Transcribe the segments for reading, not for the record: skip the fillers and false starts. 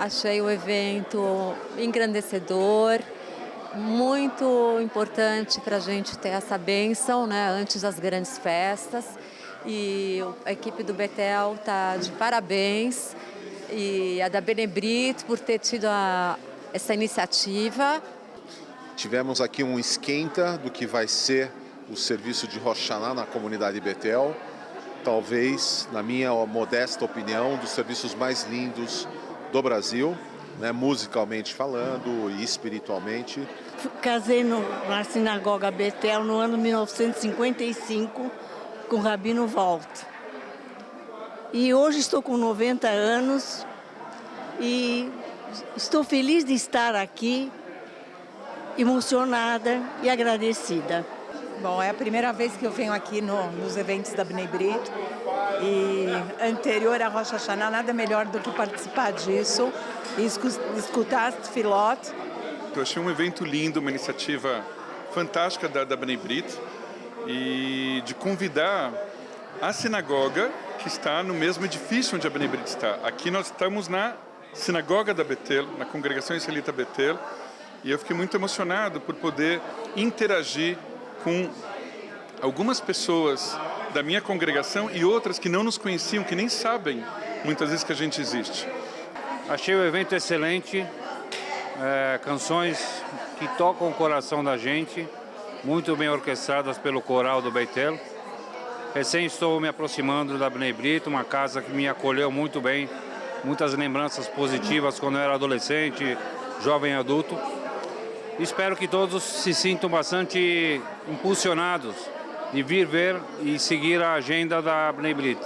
Achei o evento engrandecedor, muito importante para a gente ter essa bênção, né, antes das grandes festas. E a equipe do Betel está de parabéns, e a da Benebrit por ter tido essa iniciativa. Tivemos aqui um esquenta do que vai ser o serviço de Rosh Hashanah na comunidade Betel. Talvez, na minha modesta opinião, um dos serviços mais lindos do Brasil, né, musicalmente falando e espiritualmente. Casei na sinagoga Betel no ano 1955 com o Rabino Walt. E hoje estou com 90 anos e estou feliz de estar aqui, emocionada e agradecida. Bom, é a primeira vez que eu venho aqui nos eventos da Bnei Brit e anterior a Rosh Hashanah, nada melhor do que participar disso e escutar as tefilot. Eu achei um evento lindo, uma iniciativa fantástica da Bnei Brit e de convidar a sinagoga que está no mesmo edifício onde a Bnei Brit está. Aqui nós estamos na sinagoga da Betel, na congregação israelita Betel, e eu fiquei muito emocionado por poder interagir com algumas pessoas da minha congregação e outras que não nos conheciam, que nem sabem muitas vezes que a gente existe. Achei o evento excelente, canções que tocam o coração da gente, muito bem orquestradas pelo coral do Betel. Recém estou me aproximando da Bnei Brit, uma casa que me acolheu muito bem, muitas lembranças positivas quando eu era adolescente, jovem adulto. Espero que todos se sintam bastante impulsionados de vir ver e seguir a agenda da Bnei Brit.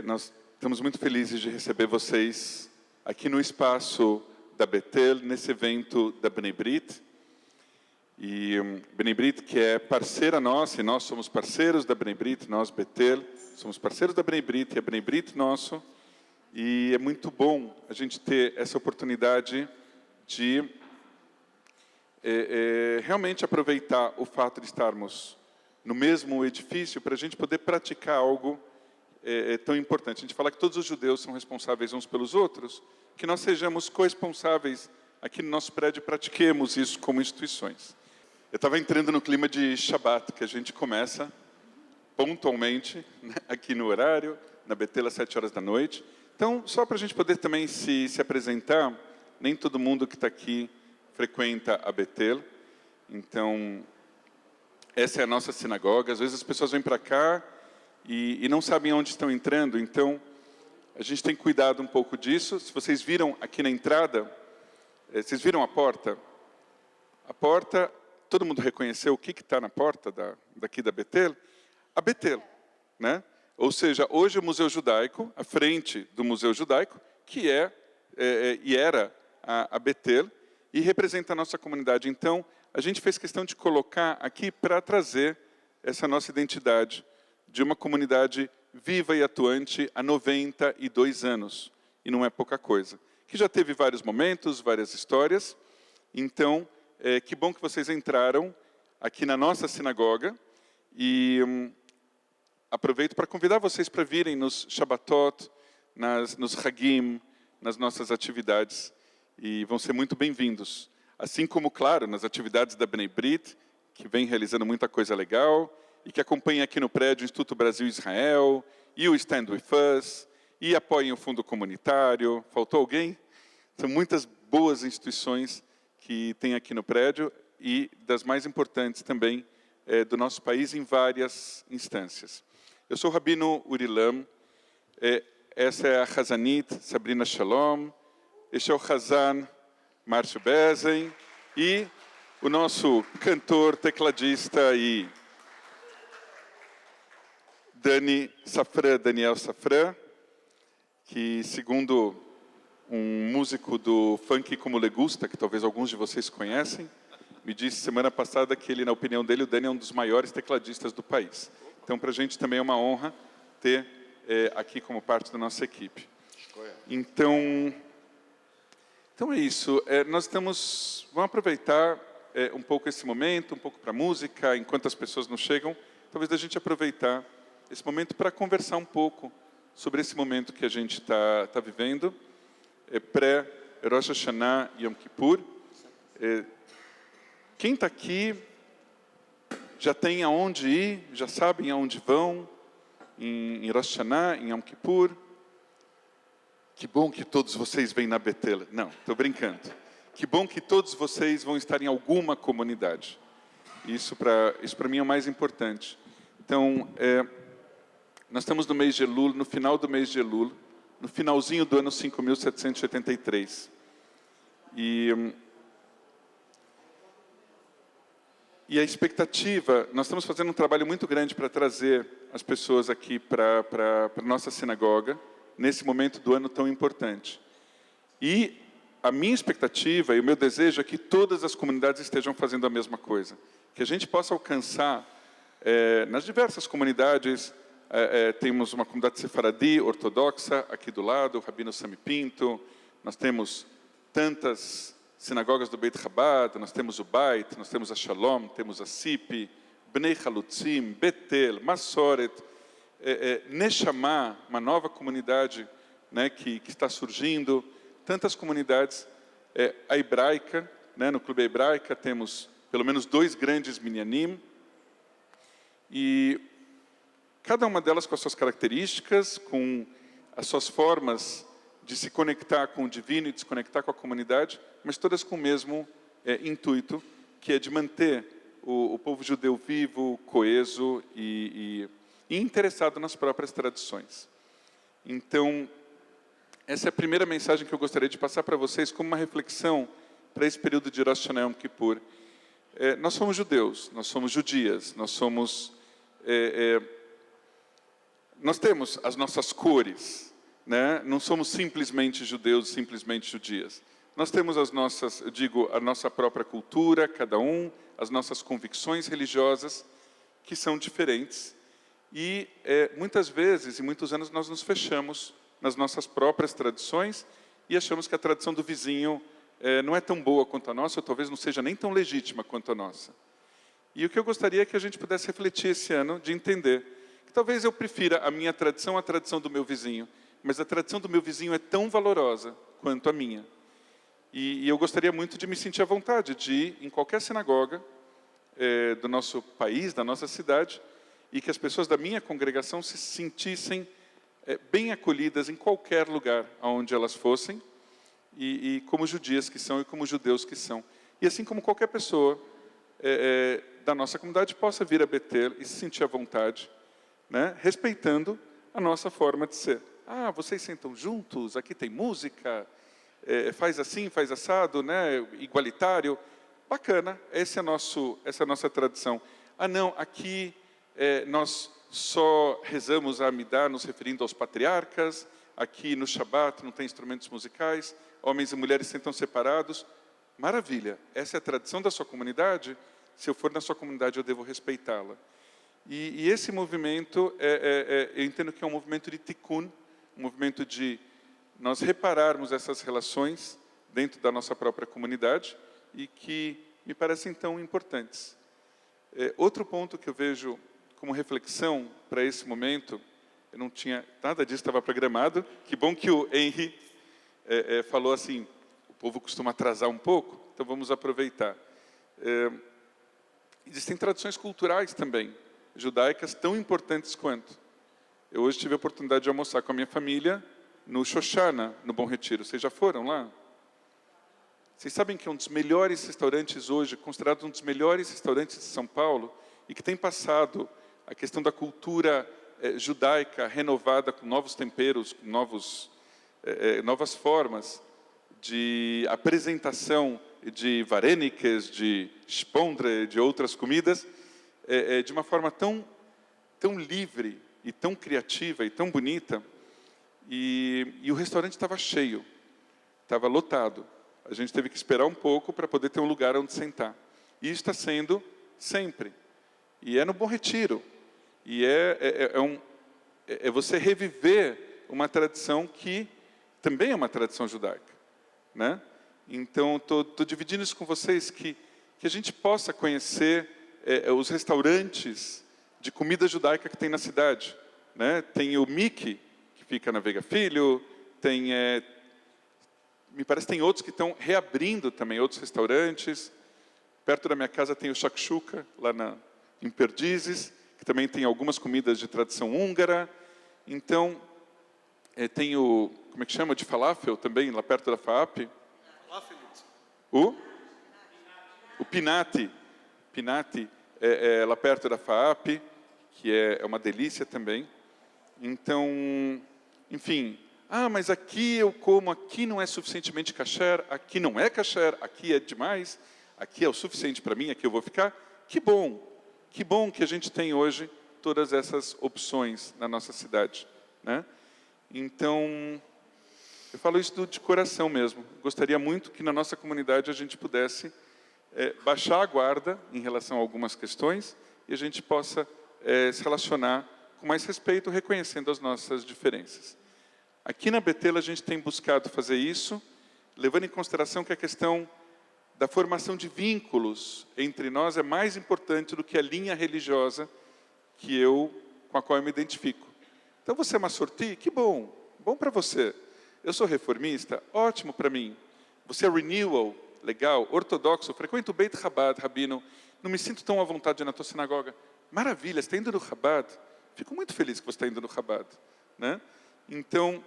Nós estamos muito felizes de receber vocês aqui no espaço da Betel, nesse evento da Bnei Brit. E Bnei Brit, que é parceira nossa, e nós somos parceiros da Bnei Brit, nós, Betel, somos parceiros da Bnei Brit, e a Bnei Brit nosso. E é muito bom a gente ter essa oportunidade de realmente aproveitar o fato de estarmos no mesmo edifício para a gente poder praticar algo tão importante. A gente fala que todos os judeus são responsáveis uns pelos outros, que nós sejamos corresponsáveis aqui no nosso prédio e pratiquemos isso como instituições. Eu estava entrando no clima de Shabbat, que a gente começa pontualmente, né, aqui no horário, na Betel às 7 horas da noite. Então, só para a gente poder também se apresentar, nem todo mundo que está aqui frequenta a Betel. Então, essa é a nossa sinagoga. Às vezes as pessoas vêm para cá e não sabem onde estão entrando. Então, a gente tem cuidado um pouco disso. Se vocês viram aqui na entrada, vocês viram a porta? A porta, todo mundo reconheceu o que está na porta daqui da Betel? A Betel, né? Ou seja, hoje o Museu Judaico, à frente do Museu Judaico, que e era a Betel, e representa a nossa comunidade. Então, a gente fez questão de colocar aqui para trazer essa nossa identidade de uma comunidade viva e atuante há 92 anos, e não é pouca coisa. Que já teve vários momentos, várias histórias. Então, que bom que vocês entraram aqui na nossa sinagoga, e aproveito para convidar vocês para virem nos Shabbatot, nos Hagim, nas nossas atividades, e vão ser muito bem-vindos. Assim como, claro, nas atividades da Bnei Brit, que vem realizando muita coisa legal, e que acompanha aqui no prédio o Instituto Brasil Israel, e o Stand With Us, e apoiem o Fundo Comunitário. Faltou alguém? São muitas boas instituições que tem aqui no prédio, e das mais importantes também do nosso país em várias instâncias. Eu sou o Rabino Urilam, essa é a Hazanit Sabrina Shalom, este é o Hazan Márcio Bezen e o nosso cantor, tecladista e Daniel Safran, que, segundo um músico do Funk Como Le Gusta, que talvez alguns de vocês conhecem, me disse semana passada que ele, na opinião dele, o Dani é um dos maiores tecladistas do país. Então, para a gente também é uma honra ter aqui como parte da nossa equipe. Então é isso. Vamos aproveitar um pouco esse momento, um pouco para a música, enquanto as pessoas não chegam, talvez a gente aproveitar esse momento para conversar um pouco sobre esse momento que a gente está vivendo. pré-Rosh Hashanah e Yom Kippur. Quem está aqui já tem aonde ir, já sabem aonde vão, em Rosh Hashanah, em Yom Kippur. Que bom que todos vocês vêm na Betel. Não, estou brincando. Que bom que todos vocês vão estar em alguma comunidade. Isso para mim é o mais importante. Então, nós estamos no mês de Elul, no final do mês de Elul, no finalzinho do ano 5.783. E a expectativa, nós estamos fazendo um trabalho muito grande para trazer as pessoas aqui para a nossa sinagoga, nesse momento do ano tão importante. E a minha expectativa e o meu desejo é que todas as comunidades estejam fazendo a mesma coisa. Que a gente possa alcançar, nas diversas comunidades, temos uma comunidade sefaradi, ortodoxa, aqui do lado, o Rabino Sami Pinto, nós temos tantas sinagogas do Beit Chabad, nós temos o Beit, nós temos a Shalom, temos a Sipi, Bnei Chalutzim, Betel, Masoret, Neshama, uma nova comunidade, né, que está surgindo, tantas comunidades, a hebraica, né, no Clube Hebraica temos pelo menos 2 grandes minyanim, e cada uma delas com as suas características, com as suas formas de se conectar com o divino e de se conectar com a comunidade, mas todas com o mesmo intuito, que é de manter o povo judeu vivo, coeso e interessado nas próprias tradições. Então, essa é a primeira mensagem que eu gostaria de passar para vocês como uma reflexão para esse período de Rosh Hashanah Yom Kippur. Nós somos judeus, nós somos judias, nós temos as nossas cores, né? Não somos simplesmente judeus, simplesmente judias. Nós temos a nossa própria cultura, cada um, as nossas convicções religiosas, que são diferentes. E muitas vezes, e muitos anos, nós nos fechamos nas nossas próprias tradições e achamos que a tradição do vizinho não é tão boa quanto a nossa, ou talvez não seja nem tão legítima quanto a nossa. E o que eu gostaria é que a gente pudesse refletir esse ano, de entender que talvez eu prefira a minha tradição à tradição do meu vizinho, mas a tradição do meu vizinho é tão valorosa quanto a minha. E eu gostaria muito de me sentir à vontade de ir em qualquer sinagoga do nosso país, da nossa cidade, e que as pessoas da minha congregação se sentissem bem acolhidas em qualquer lugar onde elas fossem, e como judias que são e como judeus que são. E assim como qualquer pessoa da nossa comunidade possa vir a Betel e se sentir à vontade, né, respeitando a nossa forma de ser. Ah, vocês sentam juntos, aqui tem música, faz assim, faz assado, né, igualitário. Bacana, essa é a nossa tradição. Ah, não, aqui nós só rezamos a Amidá nos referindo aos patriarcas, aqui no Shabat não tem instrumentos musicais, homens e mulheres sentam separados. Maravilha, essa é a tradição da sua comunidade, se eu for na sua comunidade eu devo respeitá-la. E esse movimento, eu entendo que é um movimento de tikkun, um movimento de nós repararmos essas relações dentro da nossa própria comunidade e que me parecem tão importantes. Outro ponto que eu vejo como reflexão para esse momento, eu não tinha nada disso, estava programado, que bom que o Henry falou assim, o povo costuma atrasar um pouco, então vamos aproveitar. Existem tradições culturais também, judaicas, tão importantes quanto. Eu hoje tive a oportunidade de almoçar com a minha família no Shoshana, no Bom Retiro. Vocês já foram lá? Vocês sabem que é um dos melhores restaurantes hoje, considerado um dos melhores restaurantes de São Paulo, e que tem passado a questão da cultura judaica renovada com novos temperos, com novas formas de apresentação de varenikes, de spondre, de outras comidas, de uma forma tão livre e tão criativa e tão bonita. E o restaurante estava cheio, estava lotado. A gente teve que esperar um pouco para poder ter um lugar onde sentar. E isso está sendo sempre. E é no Bom Retiro. E é você reviver uma tradição que também é uma tradição judaica, né? Então, estou dividindo isso com vocês, que a gente possa conhecer os restaurantes de comida judaica que tem na cidade, né? Tem o Miki, que fica na Veiga Filho, tem me parece que tem outros que estão reabrindo também, outros restaurantes. Perto da minha casa tem o Shakshuka, lá em Perdizes, que também tem algumas comidas de tradição húngara. Então, tem o, como é que chama, de falafel também, lá perto da FAAP. O Pinati. Pinati é lá perto da FAAP, que é uma delícia também. Então, enfim, mas aqui eu como, aqui não é suficientemente kasher, aqui não é kasher, aqui é demais, aqui é o suficiente para mim, aqui eu vou ficar. Que bom que a gente tem hoje todas essas opções na nossa cidade, né? Então, eu falo isso de coração mesmo. Gostaria muito que na nossa comunidade a gente pudesse baixar a guarda em relação a algumas questões e a gente possa se relacionar com mais respeito, reconhecendo as nossas diferenças. Aqui na Beth-El a gente tem buscado fazer isso, levando em consideração que a questão da formação de vínculos entre nós é mais importante do que a linha religiosa com a qual eu me identifico. Então, você é massorti? Que bom para você. Eu sou reformista? Ótimo para mim. Você é renewal? Legal. Ortodoxo? Frequento o Beit Chabad, rabino. Não me sinto tão à vontade de ir na tua sinagoga. Maravilha, você está indo no Chabad? Fico muito feliz que você está indo no Chabad, né? Então,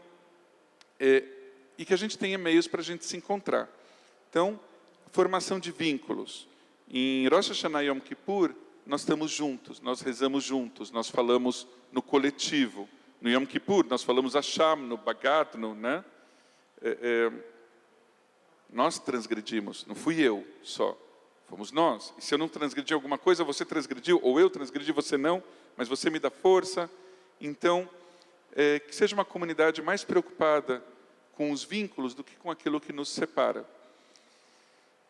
e que a gente tenha meios para a gente se encontrar. Então, formação de vínculos. Em Rosh Hashanah e Yom Kippur, nós estamos juntos, nós rezamos juntos, nós falamos no coletivo. No Yom Kippur, nós falamos Hashem, no Bagad, né? Nós transgredimos, não fui eu só, fomos nós. E se eu não transgredi alguma coisa, você transgrediu, ou eu transgredi, você não, mas você me dá força. Então, que seja uma comunidade mais preocupada com os vínculos do que com aquilo que nos separa.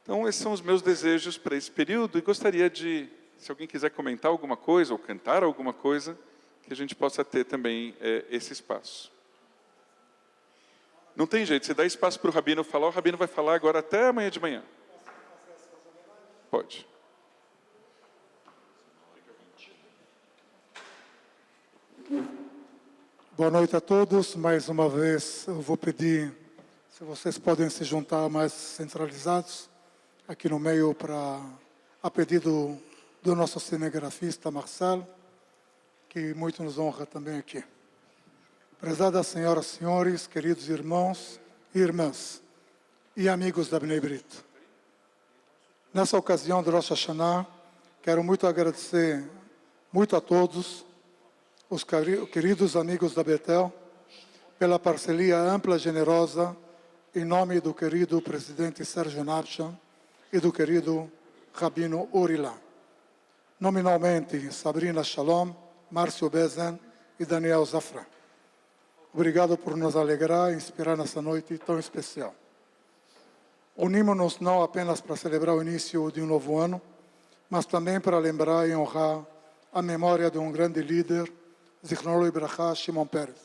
Então, esses são os meus desejos para esse período, e gostaria de, se alguém quiser comentar alguma coisa, ou cantar alguma coisa, que a gente possa ter também esse espaço. Não tem jeito, você dá espaço para o rabino falar, o rabino vai falar agora até amanhã de manhã. Pode. Boa noite a todos. Mais uma vez, eu vou pedir, se vocês podem se juntar mais centralizados, aqui no meio, a pedido do nosso cinegrafista Marcelo, que muito nos honra também aqui. Prezadas senhoras e senhores, queridos irmãos e irmãs, e amigos da Bnei Brit. Nessa ocasião do Rosh Hashanah, quero muito agradecer muito a todos, os queridos amigos da Beth-El, pela parceria ampla e generosa, em nome do querido presidente Sérgio Napchan e do querido Rabino Urilan. Nominalmente, Sabrina Shalom, Márcio Bezen e Daniel Zafran. Obrigado por nos alegrar e inspirar nessa noite tão especial. Unimos-nos não apenas para celebrar o início de um novo ano, mas também para lembrar e honrar a memória de um grande líder, Zichrono Libracha, Shimon Peres.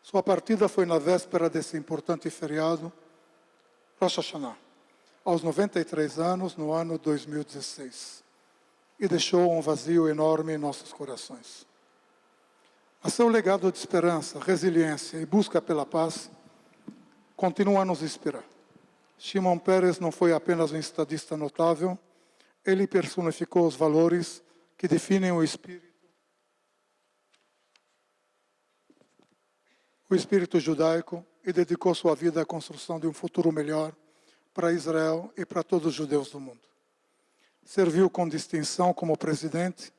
Sua partida foi na véspera desse importante feriado, Rosh Hashanah, aos 93 anos, no ano 2016, e deixou um vazio enorme em nossos corações. A seu legado de esperança, resiliência e busca pela paz, continua a nos inspirar. Shimon Peres não foi apenas um estadista notável, ele personificou os valores que definem o espírito judaico e dedicou sua vida à construção de um futuro melhor para Israel e para todos os judeus do mundo. Serviu com distinção como presidente,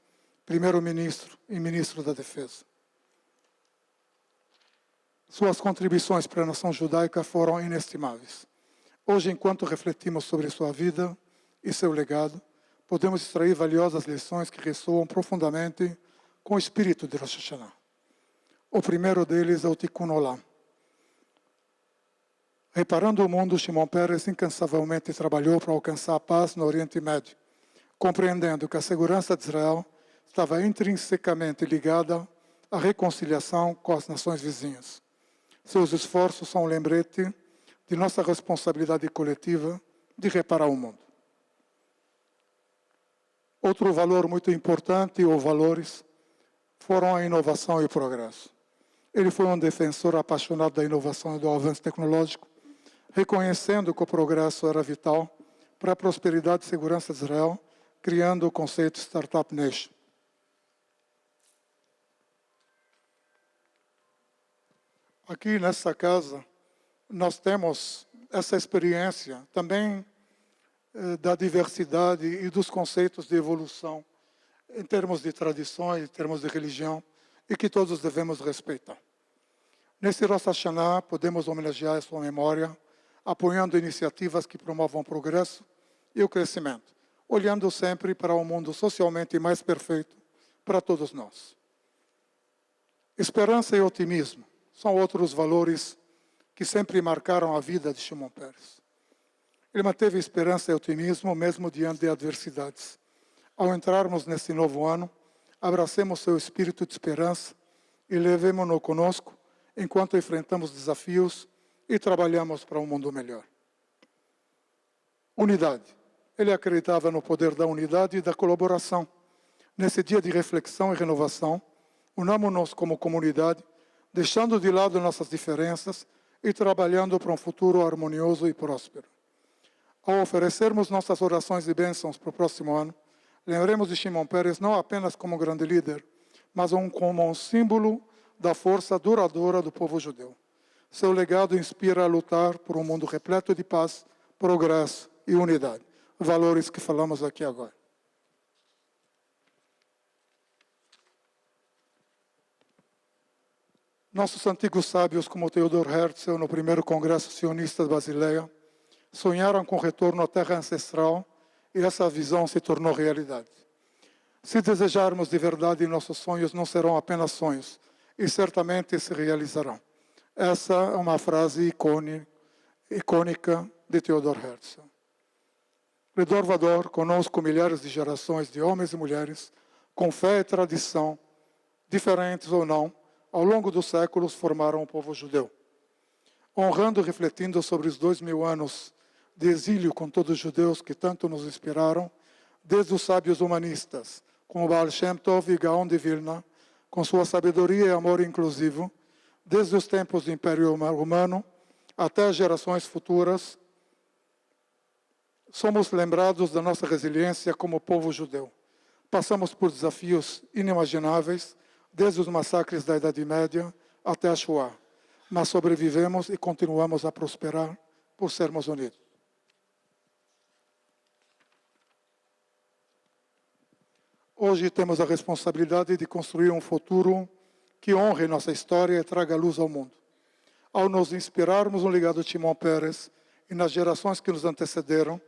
primeiro-ministro e ministro da Defesa. Suas contribuições para a nação judaica foram inestimáveis. Hoje, enquanto refletimos sobre sua vida e seu legado, podemos extrair valiosas lições que ressoam profundamente com o espírito de Rosh Hashanah. O primeiro deles é o Tikkun Olam. Reparando o mundo, Shimon Peres incansavelmente trabalhou para alcançar a paz no Oriente Médio, compreendendo que a segurança de Israel estava intrinsecamente ligada à reconciliação com as nações vizinhas. Seus esforços são um lembrete de nossa responsabilidade coletiva de reparar o mundo. Outro valor muito importante, ou valores, foram a inovação e o progresso. Ele foi um defensor apaixonado da inovação e do avanço tecnológico, reconhecendo que o progresso era vital para a prosperidade e segurança de Israel, criando o conceito Startup Nation. Aqui nessa casa, nós temos essa experiência também da diversidade e dos conceitos de evolução em termos de tradições, em termos de religião, e que todos devemos respeitar. Nesse Rosh Hashanah, podemos homenagear a sua memória, apoiando iniciativas que promovam o progresso e o crescimento, olhando sempre para um mundo socialmente mais perfeito para todos nós. Esperança e otimismo são outros valores que sempre marcaram a vida de Shimon Peres. Ele manteve esperança e otimismo mesmo diante de adversidades. Ao entrarmos nesse novo ano, abracemos seu espírito de esperança e levemo-no conosco enquanto enfrentamos desafios e trabalhamos para um mundo melhor. Unidade. Ele acreditava no poder da unidade e da colaboração. Nesse dia de reflexão e renovação, unamos-nos como comunidade, deixando de lado nossas diferenças e trabalhando para um futuro harmonioso e próspero. Ao oferecermos nossas orações e bênçãos para o próximo ano, lembremos de Shimon Peres não apenas como um grande líder, mas como um símbolo da força duradoura do povo judeu. Seu legado inspira a lutar por um mundo repleto de paz, progresso e unidade, valores que falamos aqui agora. Nossos antigos sábios, como Theodor Herzl, no primeiro Congresso Sionista de Basileia, sonharam com o retorno à terra ancestral e essa visão se tornou realidade. Se desejarmos de verdade, nossos sonhos não serão apenas sonhos, e certamente se realizarão. Essa é uma frase icônica de Theodor Herzl. Ledor Vador, conosco milhares de gerações de homens e mulheres, com fé e tradição, diferentes ou não, ao longo dos séculos formaram o povo judeu. Honrando e refletindo sobre os 2000 anos de exílio com todos os judeus que tanto nos inspiraram, desde os sábios humanistas, como Baal Shem Tov e Gaon de Vilna, com sua sabedoria e amor inclusivo, desde os tempos do Império Romano até as gerações futuras, somos lembrados da nossa resiliência como povo judeu. Passamos por desafios inimagináveis, desde os massacres da Idade Média até a Shoah, mas sobrevivemos e continuamos a prosperar por sermos unidos. Hoje temos a responsabilidade de construir um futuro que honre nossa história e traga luz ao mundo. Ao nos inspirarmos no legado de Shimon Peres e nas gerações que nos antecederam,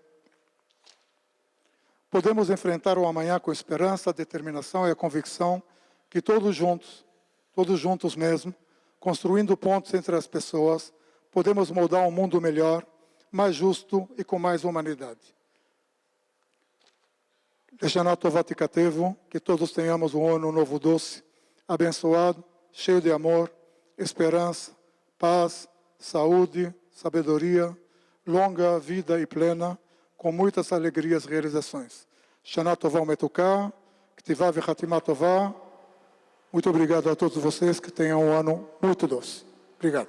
podemos enfrentar o amanhã com esperança, a determinação e a convicção que todos juntos mesmo, construindo pontos entre as pessoas, podemos moldar um mundo melhor, mais justo e com mais humanidade. Leshana Tova Tikatevu, que todos tenhamos um ano novo doce, abençoado, cheio de amor, esperança, paz, saúde, sabedoria, longa vida e plena, com muitas alegrias e realizações. Shana Tova Umetuká, Ktivá Vechatimá Tová. Muito obrigado a todos vocês, que tenham um ano muito doce. Obrigado.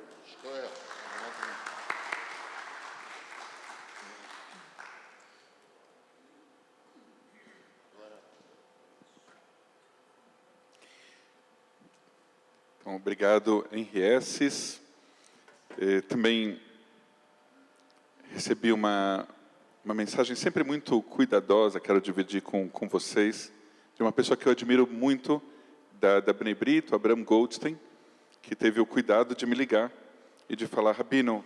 Então, obrigado, Henri Esses. Também recebi uma mensagem sempre muito cuidadosa, quero dividir com vocês, de uma pessoa que eu admiro muito, da Bnei Brit, o Abraham Goldstein, que teve o cuidado de me ligar e de falar: Rabino,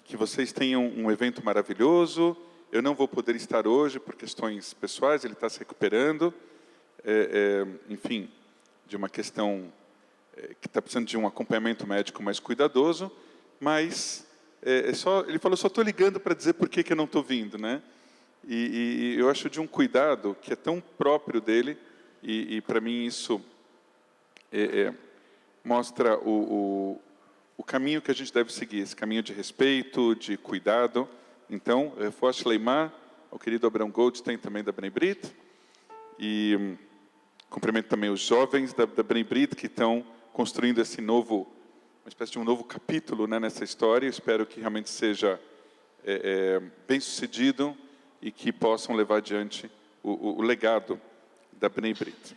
que vocês tenham um evento maravilhoso, eu não vou poder estar hoje por questões pessoais, ele está se recuperando, enfim, de uma questão que está precisando de um acompanhamento médico mais cuidadoso, mas ele falou, só estou ligando para dizer por que eu não estou vindo, né? E eu acho de um cuidado que é tão próprio dele, e para mim isso mostra o caminho que a gente deve seguir, esse caminho de respeito, de cuidado. Então, Refuah Shleimah ao querido Abraham Goldstein, também da Bnei Brit, e cumprimento também os jovens da Bnei Brit que estão construindo esse novo, uma espécie de um novo capítulo, né, nessa história. Eu espero que realmente seja bem sucedido e que possam levar adiante o legado da Bnei Brit.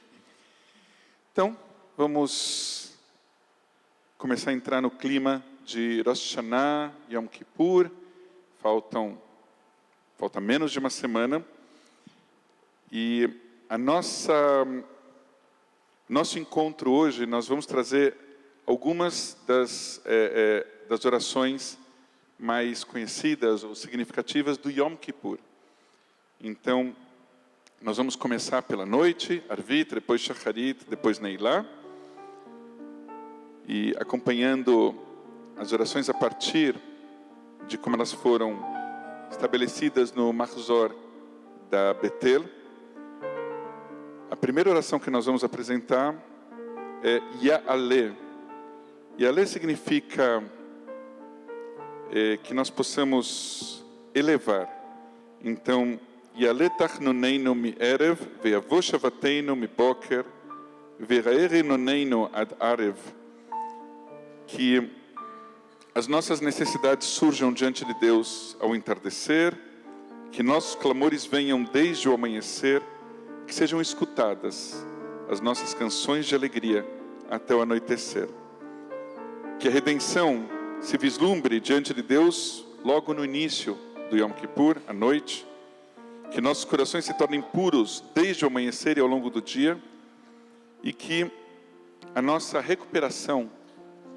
Então, vamos começar a entrar no clima de Rosh Hashanah, Yom Kippur. Falta menos de uma semana. E nosso encontro hoje, nós vamos trazer algumas das orações mais conhecidas ou significativas do Yom Kippur. Então, nós vamos começar pela noite, Arvit, depois Shacharit, depois Neilá, e acompanhando as orações a partir de como elas foram estabelecidas no Mahzor da Betel. A primeira oração que nós vamos apresentar é Ya'aleh. Ya'aleh significa que nós possamos elevar. Então, Ya'aleh tachnoneinu mi'erev, ve'yavo shavateinu mi'boker, ve'ra'er inoneinu ad arev. Que as nossas necessidades surjam diante de Deus ao entardecer, que nossos clamores venham desde o amanhecer, que sejam escutadas as nossas canções de alegria até o anoitecer. Que a redenção se vislumbre diante de Deus logo no início do Yom Kippur, à noite. Que nossos corações se tornem puros desde o amanhecer e ao longo do dia. E que a nossa recuperação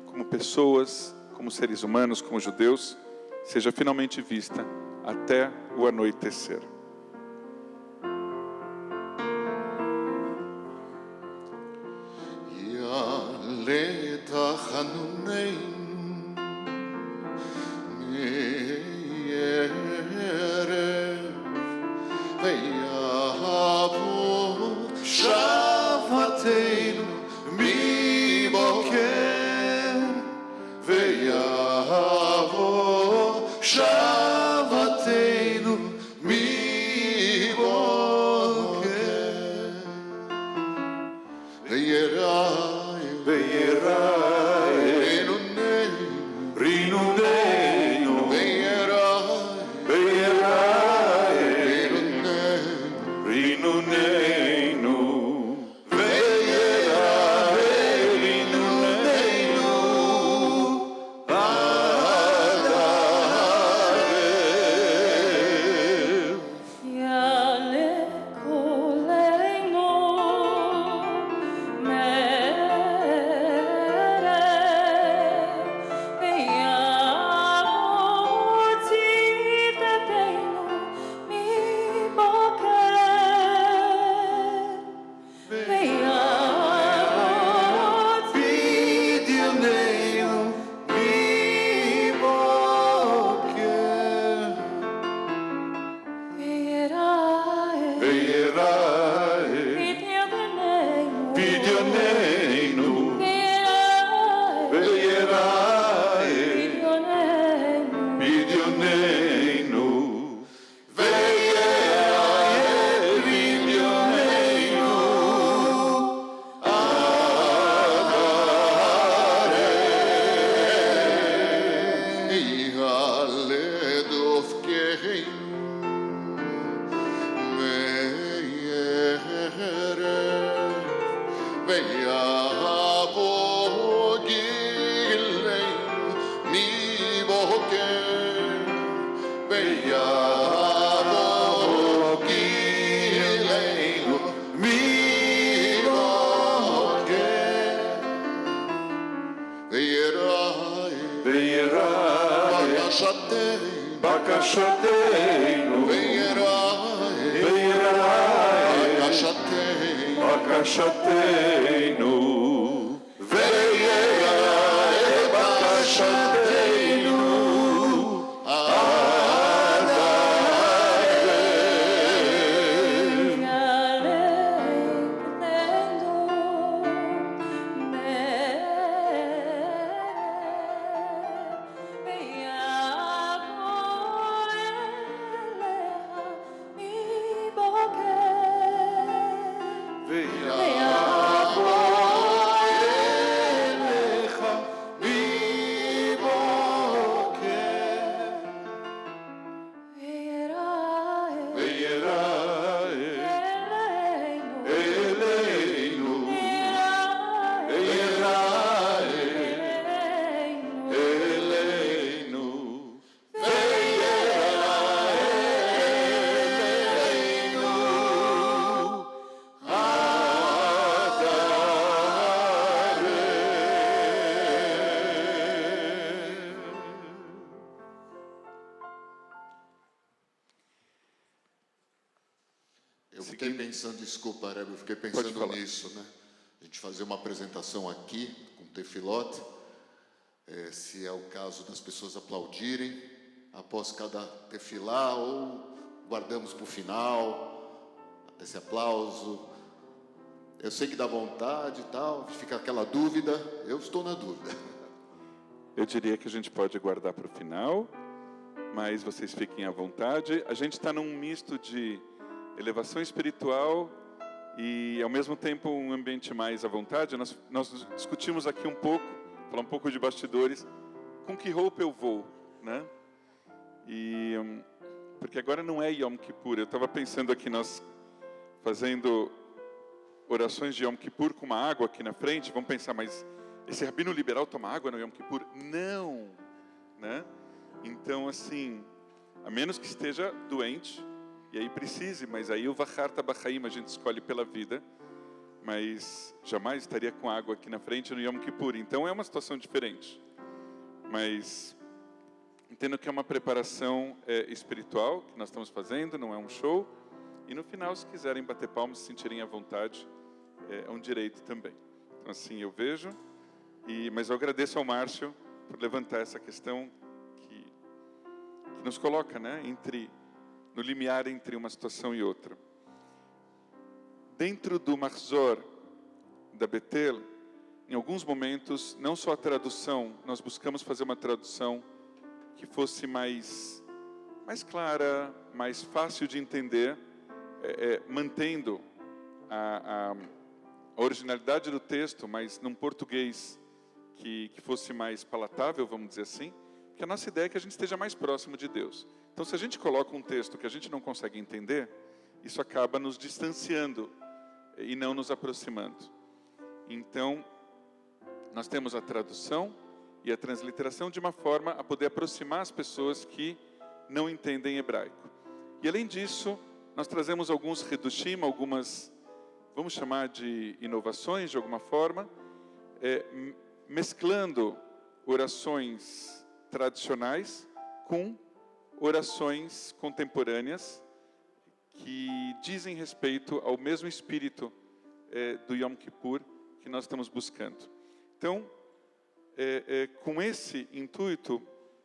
como pessoas, como seres humanos, como judeus, seja finalmente vista até o anoitecer. fiquei pensando, desculpa, Rebbe, eu fiquei Pode pensando falar. nisso, né? A gente fazer uma apresentação aqui com tefilote, se é o caso das pessoas aplaudirem após cada tefilá ou guardamos para o final esse aplauso. Eu sei que dá vontade e tal, fica aquela dúvida, eu estou na dúvida. Eu diria que a gente pode guardar para o final, mas vocês fiquem à vontade. A gente está num misto de elevação espiritual e, ao mesmo tempo, um ambiente mais à vontade. Nós discutimos aqui um pouco, falar um pouco de bastidores, com que roupa eu vou, né? E porque agora não é Yom Kippur. Eu estava pensando aqui, nós fazendo orações de Yom Kippur com uma água aqui na frente. Vamos pensar, mas esse rabino liberal toma água no Yom Kippur? Não, né? Então, assim, a menos que esteja doente, e aí precise, mas aí o Vacharta Bachaim a gente escolhe pela vida, mas jamais estaria com água aqui na frente no Yom Kippur. Então é uma situação diferente. Mas entendo que é uma preparação espiritual que nós estamos fazendo, não é um show. E no final, se quiserem bater palmas, se sentirem à vontade, é um direito também. Então, assim, eu vejo. Mas eu agradeço ao Márcio por levantar essa questão que nos coloca, né, no limiar entre uma situação e outra. Dentro do Mahzor da Betel, em alguns momentos, não só a tradução, nós buscamos fazer uma tradução que fosse mais clara, mais fácil de entender, mantendo a originalidade do texto, mas num português que fosse mais palatável, vamos dizer assim, porque a nossa ideia é que a gente esteja mais próximo de Deus. Então, se a gente coloca um texto que a gente não consegue entender, isso acaba nos distanciando e não nos aproximando. Então, nós temos a tradução e a transliteração de uma forma a poder aproximar as pessoas que não entendem hebraico. E, além disso, nós trazemos alguns redushim, algumas, vamos chamar de inovações de alguma forma, mesclando orações tradicionais com orações contemporâneas que dizem respeito ao mesmo espírito do Yom Kippur que nós estamos buscando. Então, com esse intuito,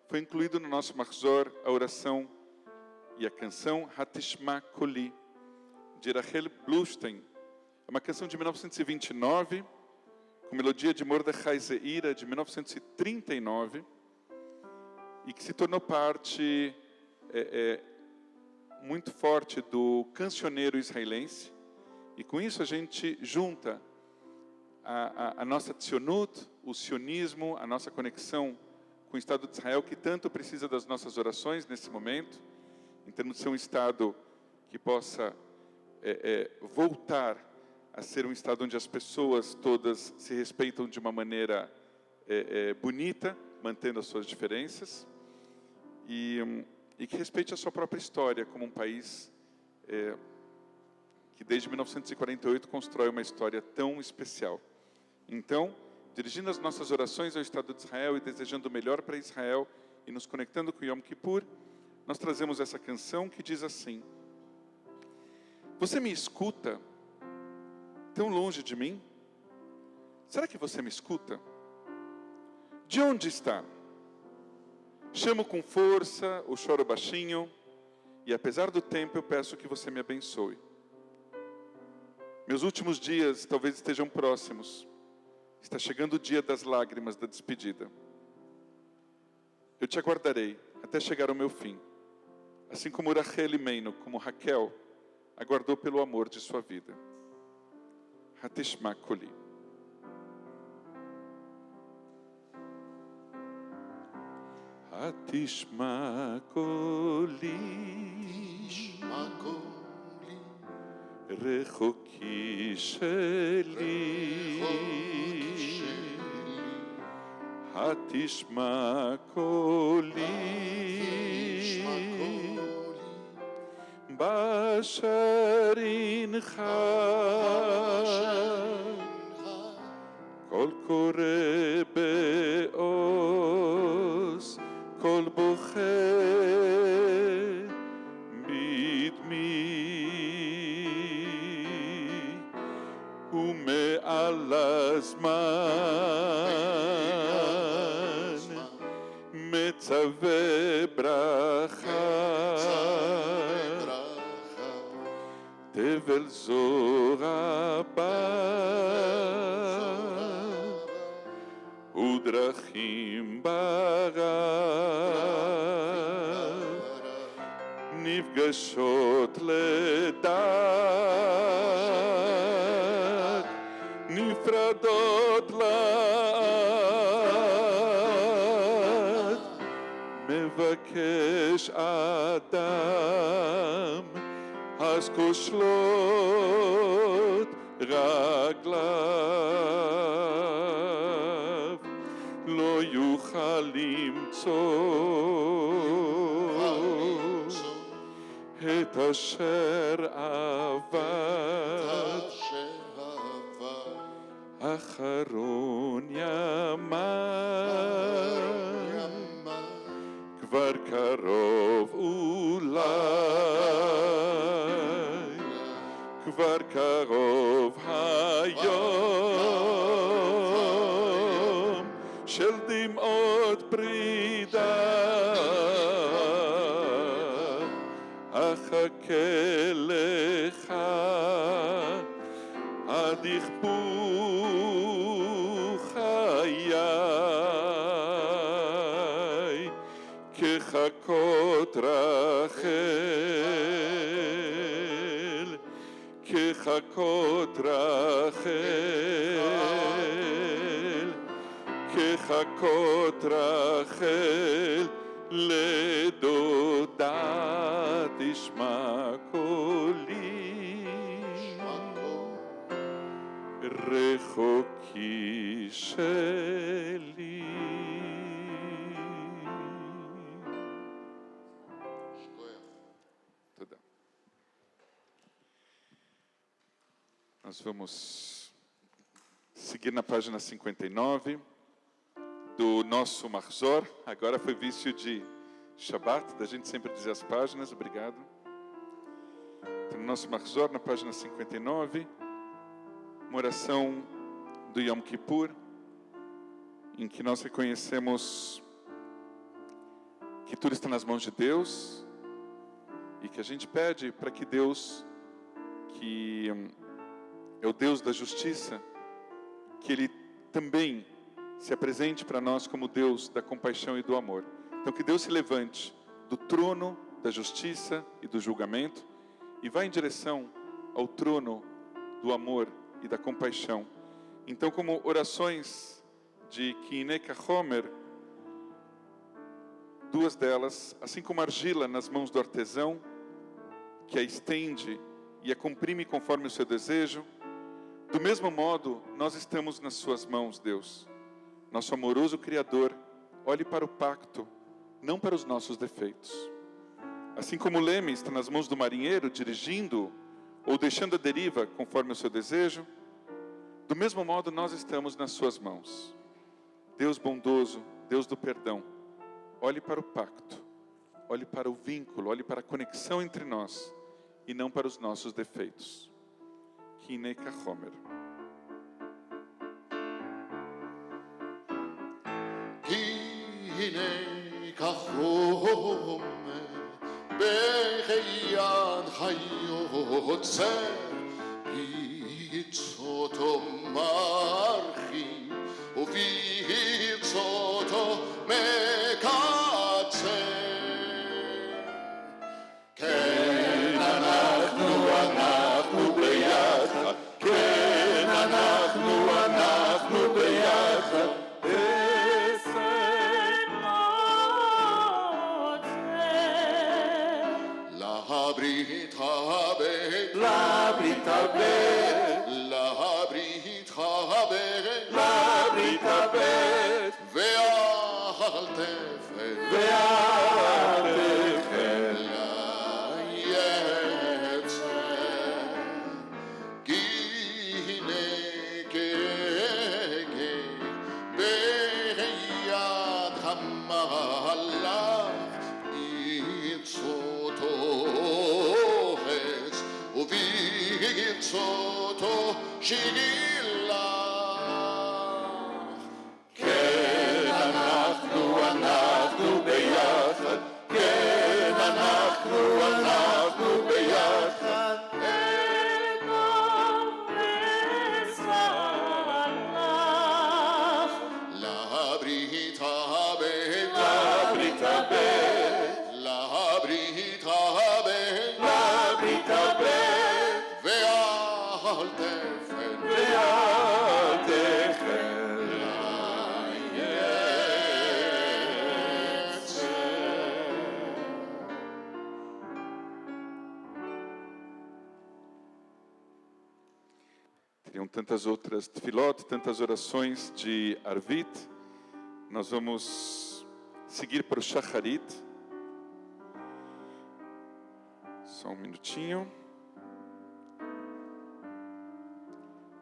foi incluído no nosso Mahzor a oração e a canção Hatishma Koli, de Rachel Blustein. É uma canção de 1929, com melodia de Mordechai Zeira, de 1939, e que se tornou parte muito forte do cancioneiro israelense. E com isso a gente junta a nossa tzionut, o sionismo, a nossa conexão com o Estado de Israel, que tanto precisa das nossas orações nesse momento, em termos de ser um Estado que possa voltar a ser um Estado onde as pessoas todas se respeitam de uma maneira bonita, mantendo as suas diferenças, e que respeite a sua própria história como um país que desde 1948 constrói uma história tão especial. Então, dirigindo as nossas orações ao Estado de Israel e desejando o melhor para Israel e nos conectando com Yom Kippur, nós trazemos essa canção que diz assim: você me escuta tão longe de mim? Será que você me escuta? De onde está? Chamo com força ou choro baixinho, e apesar do tempo eu peço que você me abençoe. Meus últimos dias talvez estejam próximos. Está chegando o dia das lágrimas da despedida. Eu te aguardarei até chegar ao meu fim, assim como Rachel Imeinu, como Raquel, aguardou pelo amor de sua vida. Hatishma Koli. Hatishma Koli, Rechoki Sheli, Hatishma Koli, Basharincha, Kol Kore Be'oz, Kol Boche Bidmi. הזמן מצווה ברכה, תבל זו רבה ודרכים ברב נפגשות לדעת נפרדות לעד מבקש אדם אז כושלות רגליו לא יוכל למצוא את אשר עבד אחרון ימיו כבר קרוב אולי כבר קרוב היום של דמעות פרידה אחכה לך עד יכפו חיי כחכות רחל כחכות רחל כחכות רחל לדודה תשמע קולי רחוקי שלי. תודה. Nós vamos seguir na página 59 do nosso Mahzor. Agora foi vício de Shabbat, da gente sempre dizer as páginas, obrigado. Então, no nosso Mahzor, na página 59, uma oração do Yom Kippur, em que nós reconhecemos que tudo está nas mãos de Deus e que a gente pede para que Deus, que é o Deus da justiça, que Ele também se apresente para nós como Deus da compaixão e do amor. Então que Deus se levante do trono da justiça e do julgamento e vá em direção ao trono do amor e da compaixão. Então, como orações de Kinei Kachomer, duas delas, assim como argila nas mãos do artesão, que a estende e a comprime conforme o seu desejo, do mesmo modo, nós estamos nas suas mãos, Deus. Nosso amoroso Criador, olhe para o pacto, não para os nossos defeitos. Assim como o leme está nas mãos do marinheiro, dirigindo ou deixando a deriva conforme o seu desejo, do mesmo modo nós estamos nas suas mãos. Deus bondoso, Deus do perdão, olhe para o pacto, olhe para o vínculo, olhe para a conexão entre nós e não para os nossos defeitos. Kinei Kachomer. Kinei Kachomer Becheyad Hayotzer Hitzoto Marchi Uvitzoto Mekatzer כן אנחנו ביחד כן אנחנו ביחד לברית הבט לברית הבט לברית הבט לברית הבט ואל תפן ואל תפן Soto Shigila tantas outras tefilot, tantas orações de Arvit, nós vamos seguir para o Shacharit. Só um minutinho.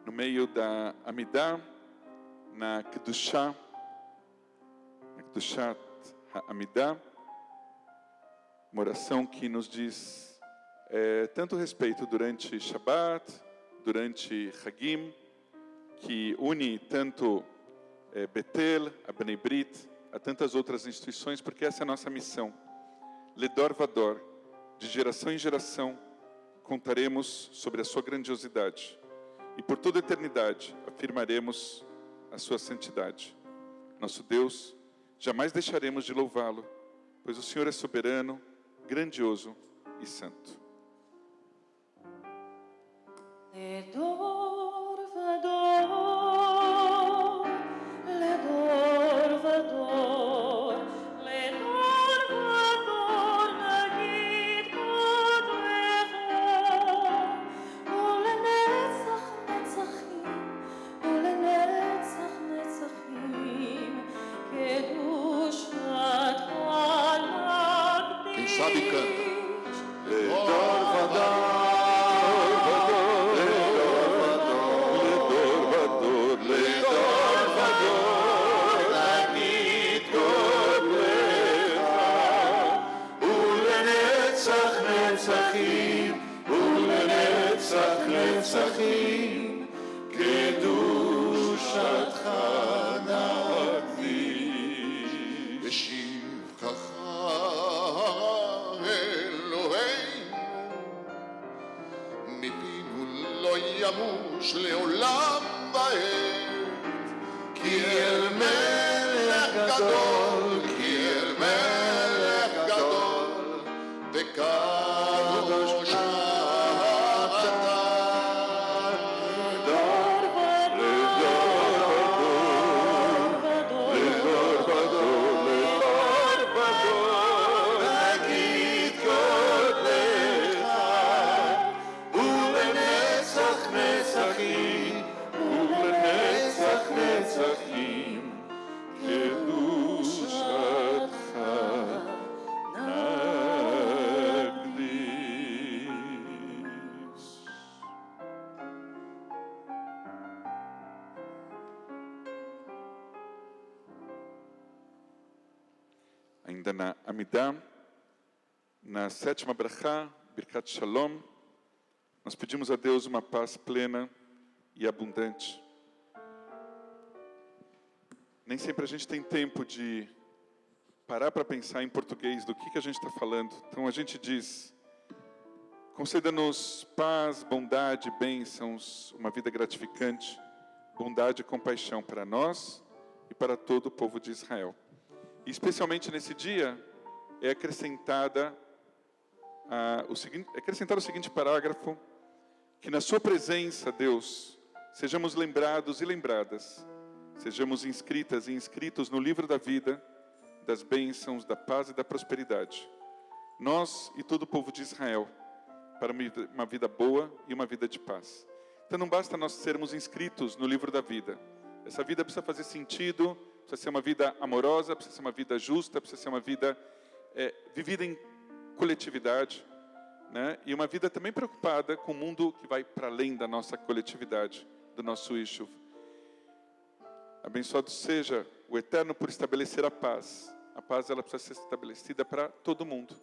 No meio da Amidah, na Kedushat HaAmidah, uma oração que nos diz tanto respeito durante Shabbat, durante Hagim, que une tanto Betel, a Bnei Brit, a tantas outras instituições, porque essa é a nossa missão. Ledor Vador, de geração em geração, contaremos sobre a sua grandiosidade. E por toda a eternidade afirmaremos a sua santidade. Nosso Deus, jamais deixaremos de louvá-lo, pois o Senhor é soberano, grandioso e santo. Ledor vador, ledor vador, ledor vador, nagid kodecha, ulenetzach netzachim, ulenetzach netzachim, kedushat halakdish. Quem sabe canta. Ledor vador. נצחים, קדושתך נקדיש. בשבחך אלוהינו, מפינו לא ימוש לעולם ועד, כי אל מלך גדול, כי אל מלך גדול, וקדוש ainda na Amidah, na sétima brachá, Birkat Shalom, nós pedimos a Deus uma paz plena e abundante. Nem sempre a gente tem tempo de parar para pensar em português do que a gente está falando. Então a gente diz: conceda-nos paz, bondade, bênçãos, uma vida gratificante, bondade e compaixão para nós e para todo o povo de Israel. E especialmente nesse dia é acrescentado o seguinte parágrafo: que na sua presença, Deus, sejamos lembrados e lembradas, sejamos inscritas e inscritos no livro da vida, das bênçãos, da paz e da prosperidade, nós e todo o povo de Israel, para uma vida boa e uma vida de paz. Então não basta nós sermos inscritos no livro da vida. Essa vida precisa fazer sentido, precisa ser uma vida amorosa, precisa ser uma vida justa, precisa ser uma vida vivida em coletividade, né? E uma vida também preocupada com o mundo que vai para além da nossa coletividade, do nosso issue. Abençoado seja o Eterno por estabelecer a paz. A paz ela precisa ser estabelecida para todo mundo.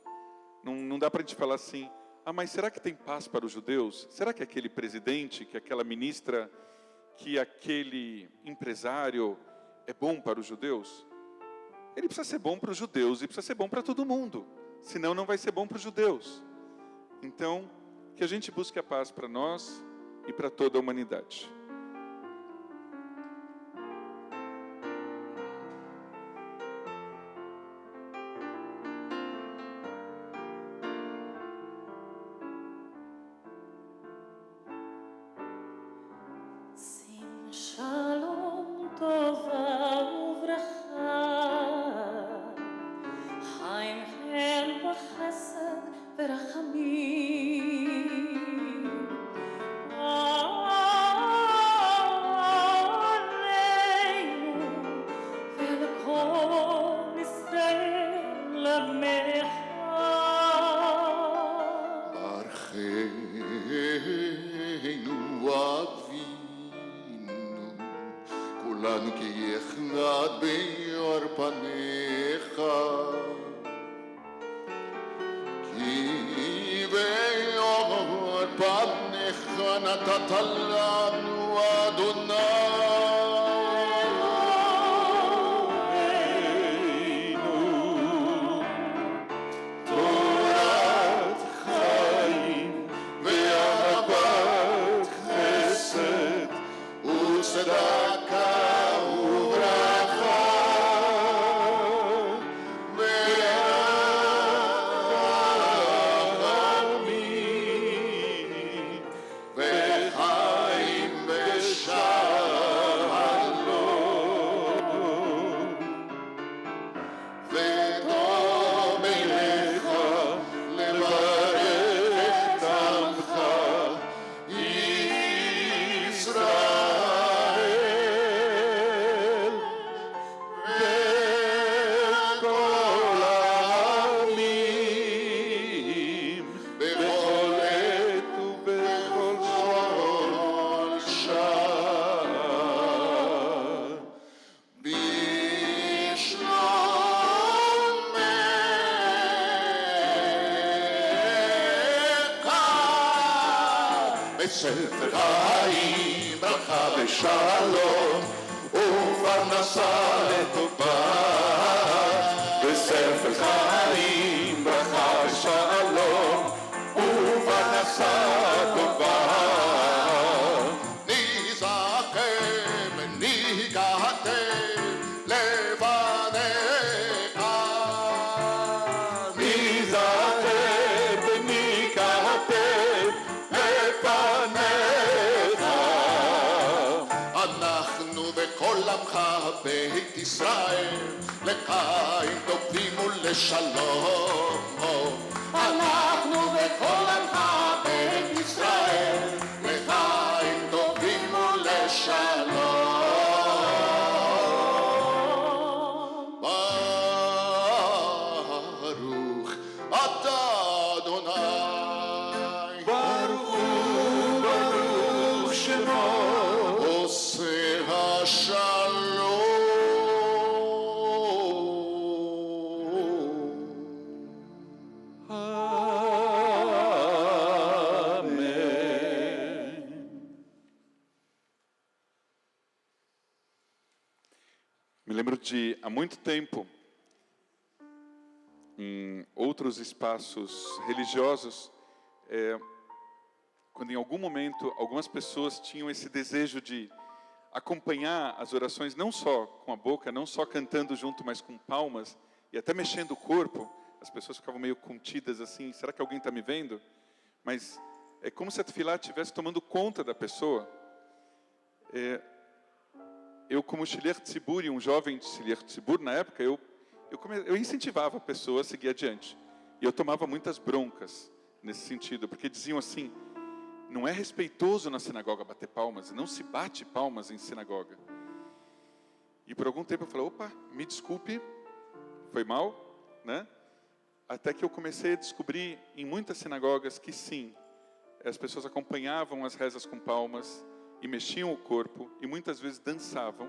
Não dá para a gente falar assim: ah, mas será que tem paz para os judeus? Será que aquele presidente, que aquela ministra, que aquele empresário é bom para os judeus? Ele precisa ser bom para os judeus e precisa ser bom para todo mundo. Senão não vai ser bom para os judeus. Então, que a gente busque a paz para nós e para toda a humanidade. Shalom tova uvracha, chaim chen v'chesed v'rachamim. לנו כי יחנד באור פניך כי באור פניך נתת לנו אדוני בספר חיים ברכה ושלום ופרנסה לטובה בספר חיים ברכה ושלום ופרנסה טובה ניזכר וניגעתם לבניך ניזכר וניגעתם לפניך אנחנו וכל עמך בית ישראל לחיים טובים ולשלום אנחנו וכל עמך בית ישראל לחיים טובים ולשלום ברוך אתה אדוני ברוך שמו עושה השלום Me lembro de, há muito tempo, em outros espaços religiosos, quando em algum momento algumas pessoas tinham esse desejo de acompanhar as orações não só com a boca, não só cantando junto, mas com palmas e até mexendo o corpo, as pessoas ficavam meio contidas assim, será que alguém está me vendo? Mas é como se a tefilá estivesse tomando conta da pessoa. Eu como Shliach Tzibur, um jovem Shliach Tzibur na época, eu incentivava a pessoa a seguir adiante. E eu tomava muitas broncas nesse sentido, porque diziam assim, não é respeitoso na sinagoga bater palmas, não se bate palmas em sinagoga. E por algum tempo eu falei, opa, me desculpe, foi mal, né? Até que eu comecei a descobrir em muitas sinagogas que sim, as pessoas acompanhavam as rezas com palmas e mexiam o corpo e muitas vezes dançavam.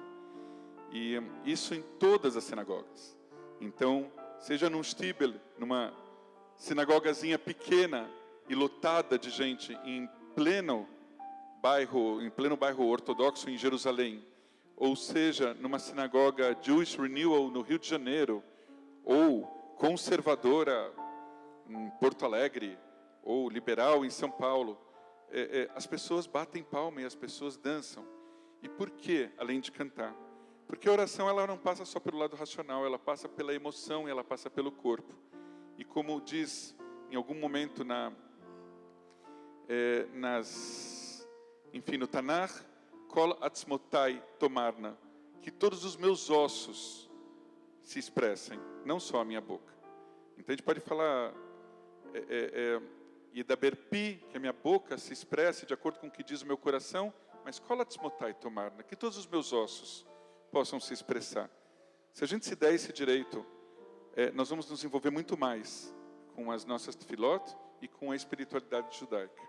E isso em todas as sinagogas. Então, seja num shtibel, numa sinagogazinha pequena e lotada de gente em pleno bairro ortodoxo em Jerusalém, ou seja, numa sinagoga Jewish Renewal no Rio de Janeiro, ou conservadora em Porto Alegre, ou liberal em São Paulo, as pessoas batem palma e as pessoas dançam. E por quê? Além de cantar. Porque a oração ela não passa só pelo lado racional, ela passa pela emoção e ela passa pelo corpo. E como diz em algum momento no Tanakh, Kol atzmotai tomarna, que todos os meus ossos se expressem, não só a minha boca. Então a gente pode falar Yedaberpi, que a minha boca se expresse de acordo com o que diz o meu coração, mas Kol atzmotai tomarna, que todos os meus ossos possam se expressar. Se a gente se der esse direito, nós vamos nos envolver muito mais com as nossas tefilot e com a espiritualidade judaica.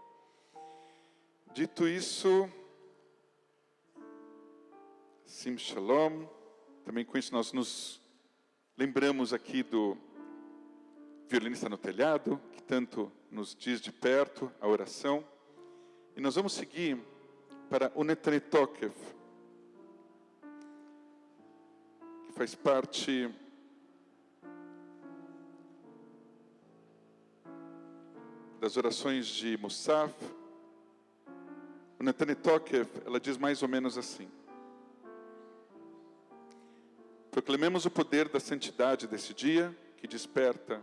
Dito isso, Sim Shalom. Também com isso nós nos lembramos aqui do violinista no telhado, que tanto nos diz de perto a oração. E nós vamos seguir para o Netane Tokev, que faz parte das orações de Musaf. O Netane Tokev, ela diz mais ou menos assim: proclamemos o poder da santidade desse dia, que desperta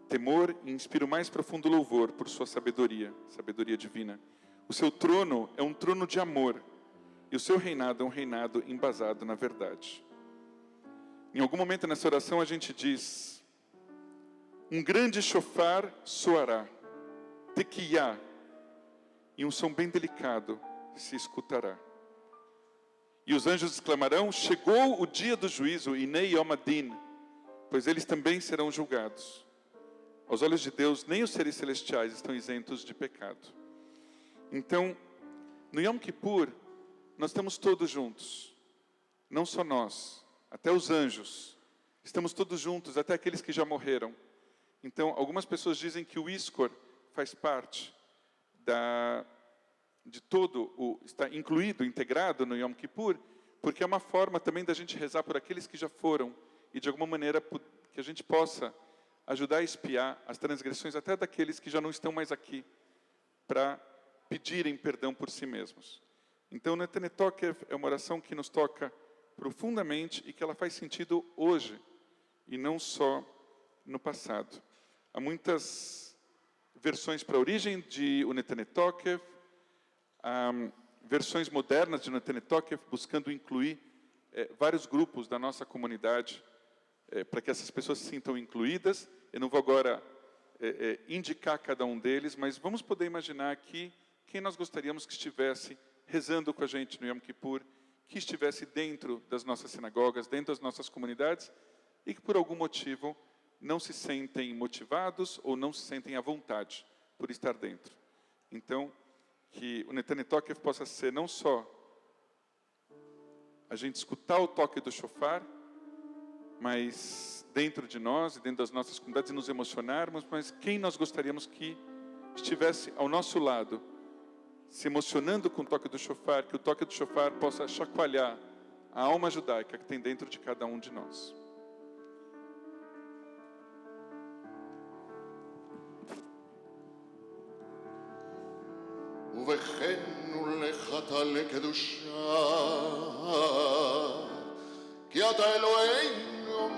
temor e inspira o mais profundo louvor por sua sabedoria divina. O seu trono é um trono de amor, e o seu reinado é um reinado embasado na verdade. Em algum momento nessa oração a gente diz: um grande shofar soará, tequiá, e um som bem delicado se escutará. E os anjos exclamarão: chegou o dia do juízo, Inei Yom Adin, pois eles também serão julgados. Aos olhos de Deus, nem os seres celestiais estão isentos de pecado. Então, no Yom Kippur, nós estamos todos juntos. Não só nós, até os anjos. Estamos todos juntos, até aqueles que já morreram. Então, algumas pessoas dizem que o Iskor faz parte de todo está incluído, integrado no Yom Kippur, porque é uma forma também da gente rezar por aqueles que já foram e de alguma maneira que a gente possa ajudar a expiar as transgressões até daqueles que já não estão mais aqui, para pedirem perdão por si mesmos. Então, o Netane Tokev é uma oração que nos toca profundamente e que ela faz sentido hoje e não só no passado. Há muitas versões para a origem de o Netane Tokev, versões modernas de Netane Tokev, buscando incluir vários grupos da nossa comunidade, para que essas pessoas se sintam incluídas. Eu não vou agora indicar cada um deles, mas vamos poder imaginar aqui quem nós gostaríamos que estivesse rezando com a gente no Yom Kippur, que estivesse dentro das nossas sinagogas, dentro das nossas comunidades, e que por algum motivo não se sentem motivados ou não se sentem à vontade por estar dentro. Então, que o Netane Tokev possa ser não só a gente escutar o toque do shofar, mas dentro de nós e dentro das nossas comunidades e nos emocionarmos, mas quem nós gostaríamos que estivesse ao nosso lado, se emocionando com o toque do shofar, que o toque do shofar possa chacoalhar a alma judaica que tem dentro de cada um de nós. ובכנו לך לקדושה, כי אתה אלוהינו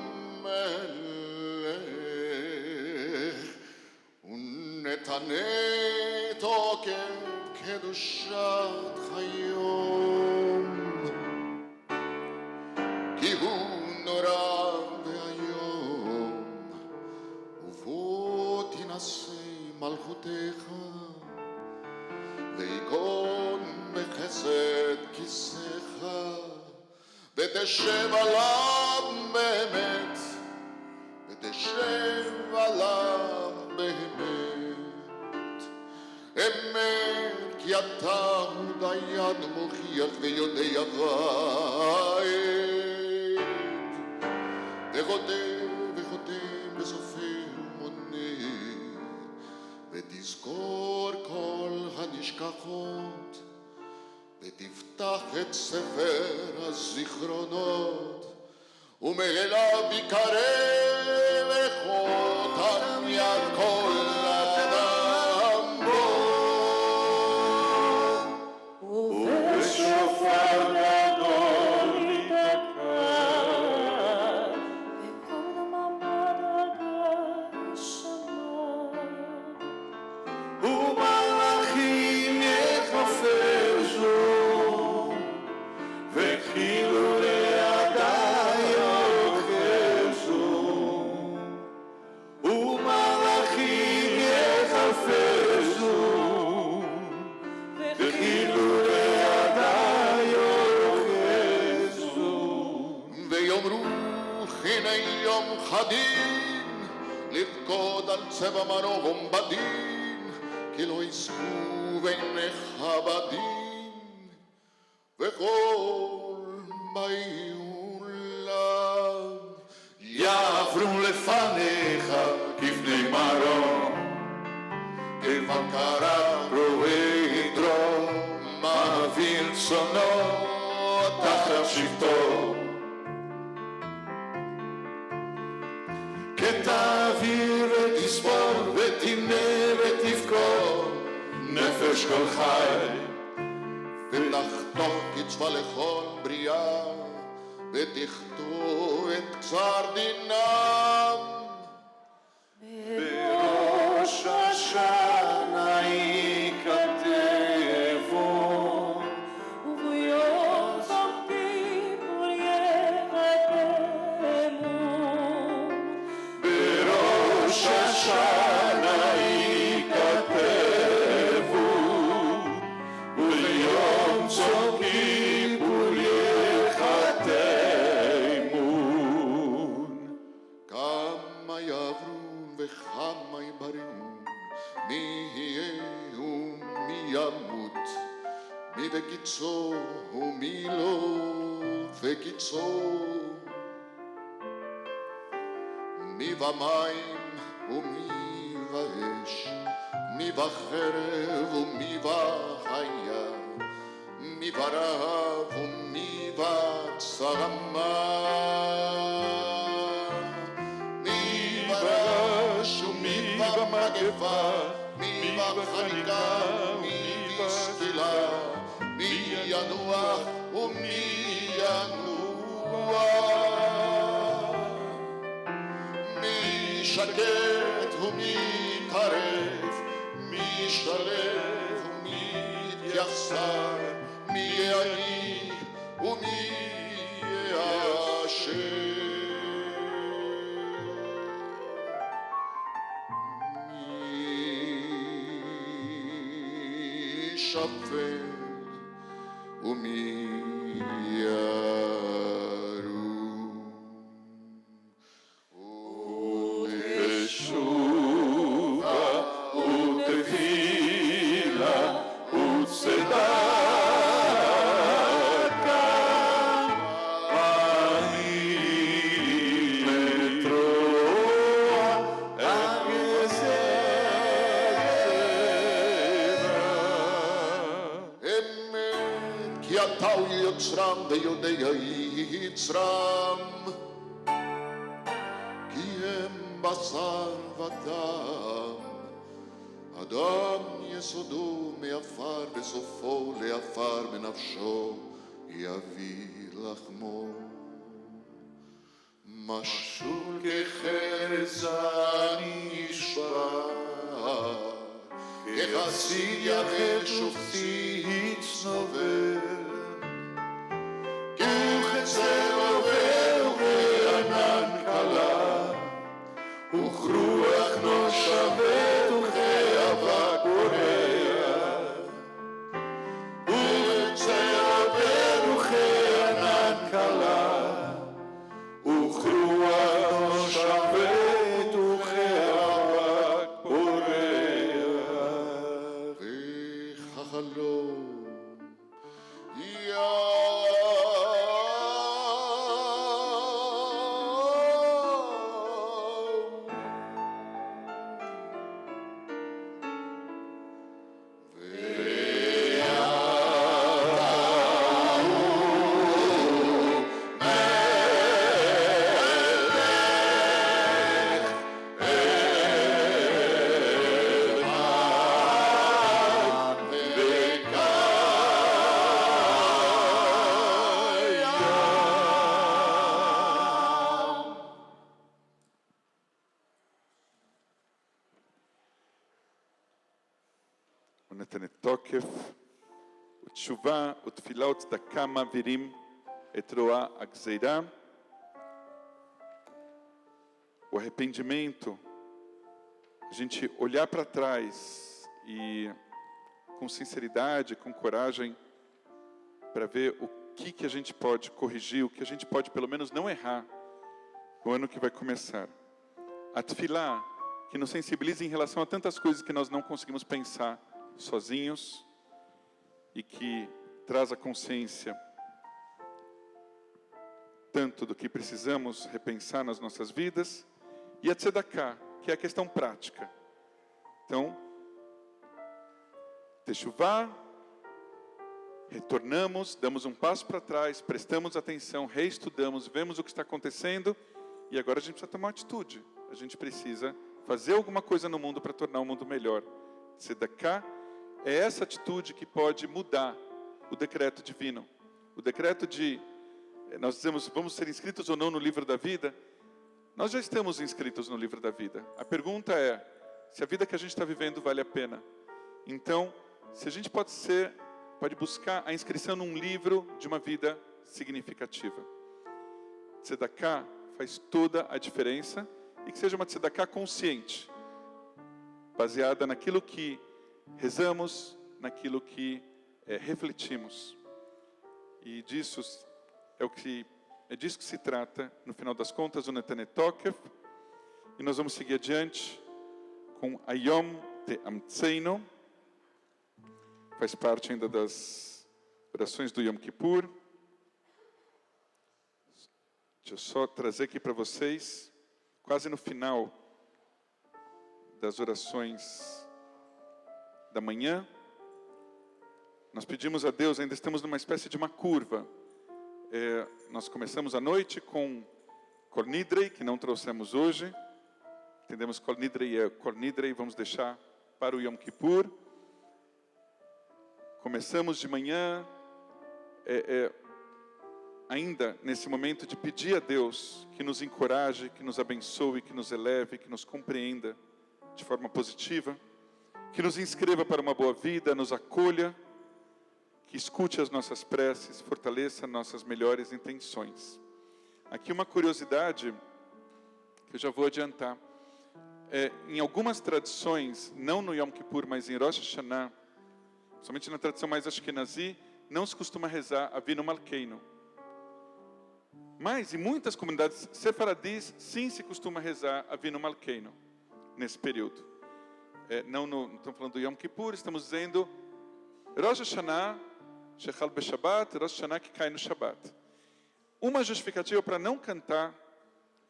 מלך, ונתנה תוקף קדושת היום, כי הוא נורא והיום, ובוא תנשא מלכותך, ויגון בחסד כיסך, ותשב עליו באמת, ותשב עליו באמת. אמת כי אתה הוא דיין מוכיח ויודע ועת, וחותם וחותם בסופר מונה, ותזכור כל הנשכחות, ותפתח את ספר הזיכרונות, ומאליו יקרב וחותם יד כל אדם בו. ובשופר גדול ייתקע, וכל דממה דגה יישמע, ומלאכים יחפשו, וכילולי עדה יוחשו, ומלאכים יחפשו, וכילולי עדה יוחשו. ויאמרו הנה יום חדין, לבכות על צבע מרום בדין, כי לא יזכו בעיניך בדין, וכל יעברו לפניך כבני מרום, כבקרה רואה דרום, מעביר צונו תחת שבטו. כתעביר ותספור ותמנה ותבכור נפש כל חי, ולחתוך קצבה לכל בריאה, ותכתוב את גזר דינם. בראש השנה ייכתבו, וביום כיפור יחתמו. בראש השנה ייכתבו, וביום צום כיפור יחתמו. כמה יעברו וכמה יבראו, מי יהיה ומי ימות, מי בקיצו ומי לא בקיצו, מי במים ומי באש, מי בחרב ומי בחיה, מי ברעב ומי בצמא, מי ברעש ומי במגפה, מי בחניקה ומי בסקילה, מי ינוח ומי ינוח, מי שקט ומי טרף, מי שלב ומי יחסר, מי עני ומי יאשר, מי שפל ומי ירום. ובשובה ותפילה וצדקה, אני לתרוע הגזרה. אמת כי אתה הוא יוצרם ויודע יצרם, כי הם בשר ודם, אדם יסודו מעפר וסופו לעפר, מנפשו יביא לחמו. משול כחרס הנשבר, כחסיד יחל שופטי יצנובר, כחצר עובר וכענן קלה, וכרוח נושבת וכאבק בורח, וכחצר עובר וכענן קלה, וכרוח נושבת וכאבק בורח, וכחלום ונותנת תוקף, ותשובה ותפילה וצדקה מעבירים את רוע הגזירה. O arrependimento, a gente olhar para trás e com sinceridade, com coragem, para ver o que a gente pode corrigir, o que a gente pode pelo menos não errar no ano que vai começar. A tefilá, que nos sensibiliza em relação a tantas coisas que nós não conseguimos pensar sozinhos e que traz a consciência tanto do que precisamos repensar nas nossas vidas, e a tzedakah, que é a questão prática. Então, techuvá, retornamos, damos um passo para trás, prestamos atenção, reestudamos, vemos o que está acontecendo, e agora a gente precisa tomar uma atitude. A gente precisa fazer alguma coisa no mundo para tornar o mundo melhor. Tzedakah é essa atitude que pode mudar o decreto divino. O decreto de, nós dizemos, vamos ser inscritos ou não no livro da vida? Nós já estamos inscritos no livro da vida. A pergunta é, se a vida que a gente está vivendo vale a pena. Então, se a gente pode buscar a inscrição num livro de uma vida significativa. Tzedakah faz toda a diferença, e que seja uma tzedakah consciente, baseada naquilo que rezamos, naquilo que refletimos. E disso é disso que se trata, no final das contas, o Netanet Tokef. E nós vamos seguir adiante com Ayom Te'amtzeinu. Faz parte ainda das orações do Yom Kippur. Deixa eu só trazer aqui para vocês, quase no final das orações da manhã, nós pedimos a Deus, ainda estamos numa espécie de uma curva. Nós começamos a noite com Kol Nidrei, que não trouxemos hoje. Entendemos que Kol Nidrei é Kol Nidrei, vamos deixar para o Yom Kippur. Começamos de manhã, ainda nesse momento de pedir a Deus que nos encoraje, que nos abençoe, que nos eleve, que nos compreenda de forma positiva, que nos inscreva para uma boa vida, nos acolha, que escute as nossas preces, fortaleça nossas melhores intenções. Aqui uma curiosidade que eu já vou adiantar. Em algumas tradições, não no Yom Kippur, mas em Rosh Hashanah, somente na tradição mais ashkenazi, não se costuma rezar Avinu Malkeinu. Mas em muitas comunidades sefaradis, sim se costuma rezar Avinu Malkeinu, nesse período. Não estamos falando do Yom Kippur, estamos dizendo Rosh Hashanah, Shechal Beshabbat, Rosh Hashanah que cai no Shabbat. Uma justificativa para não cantar,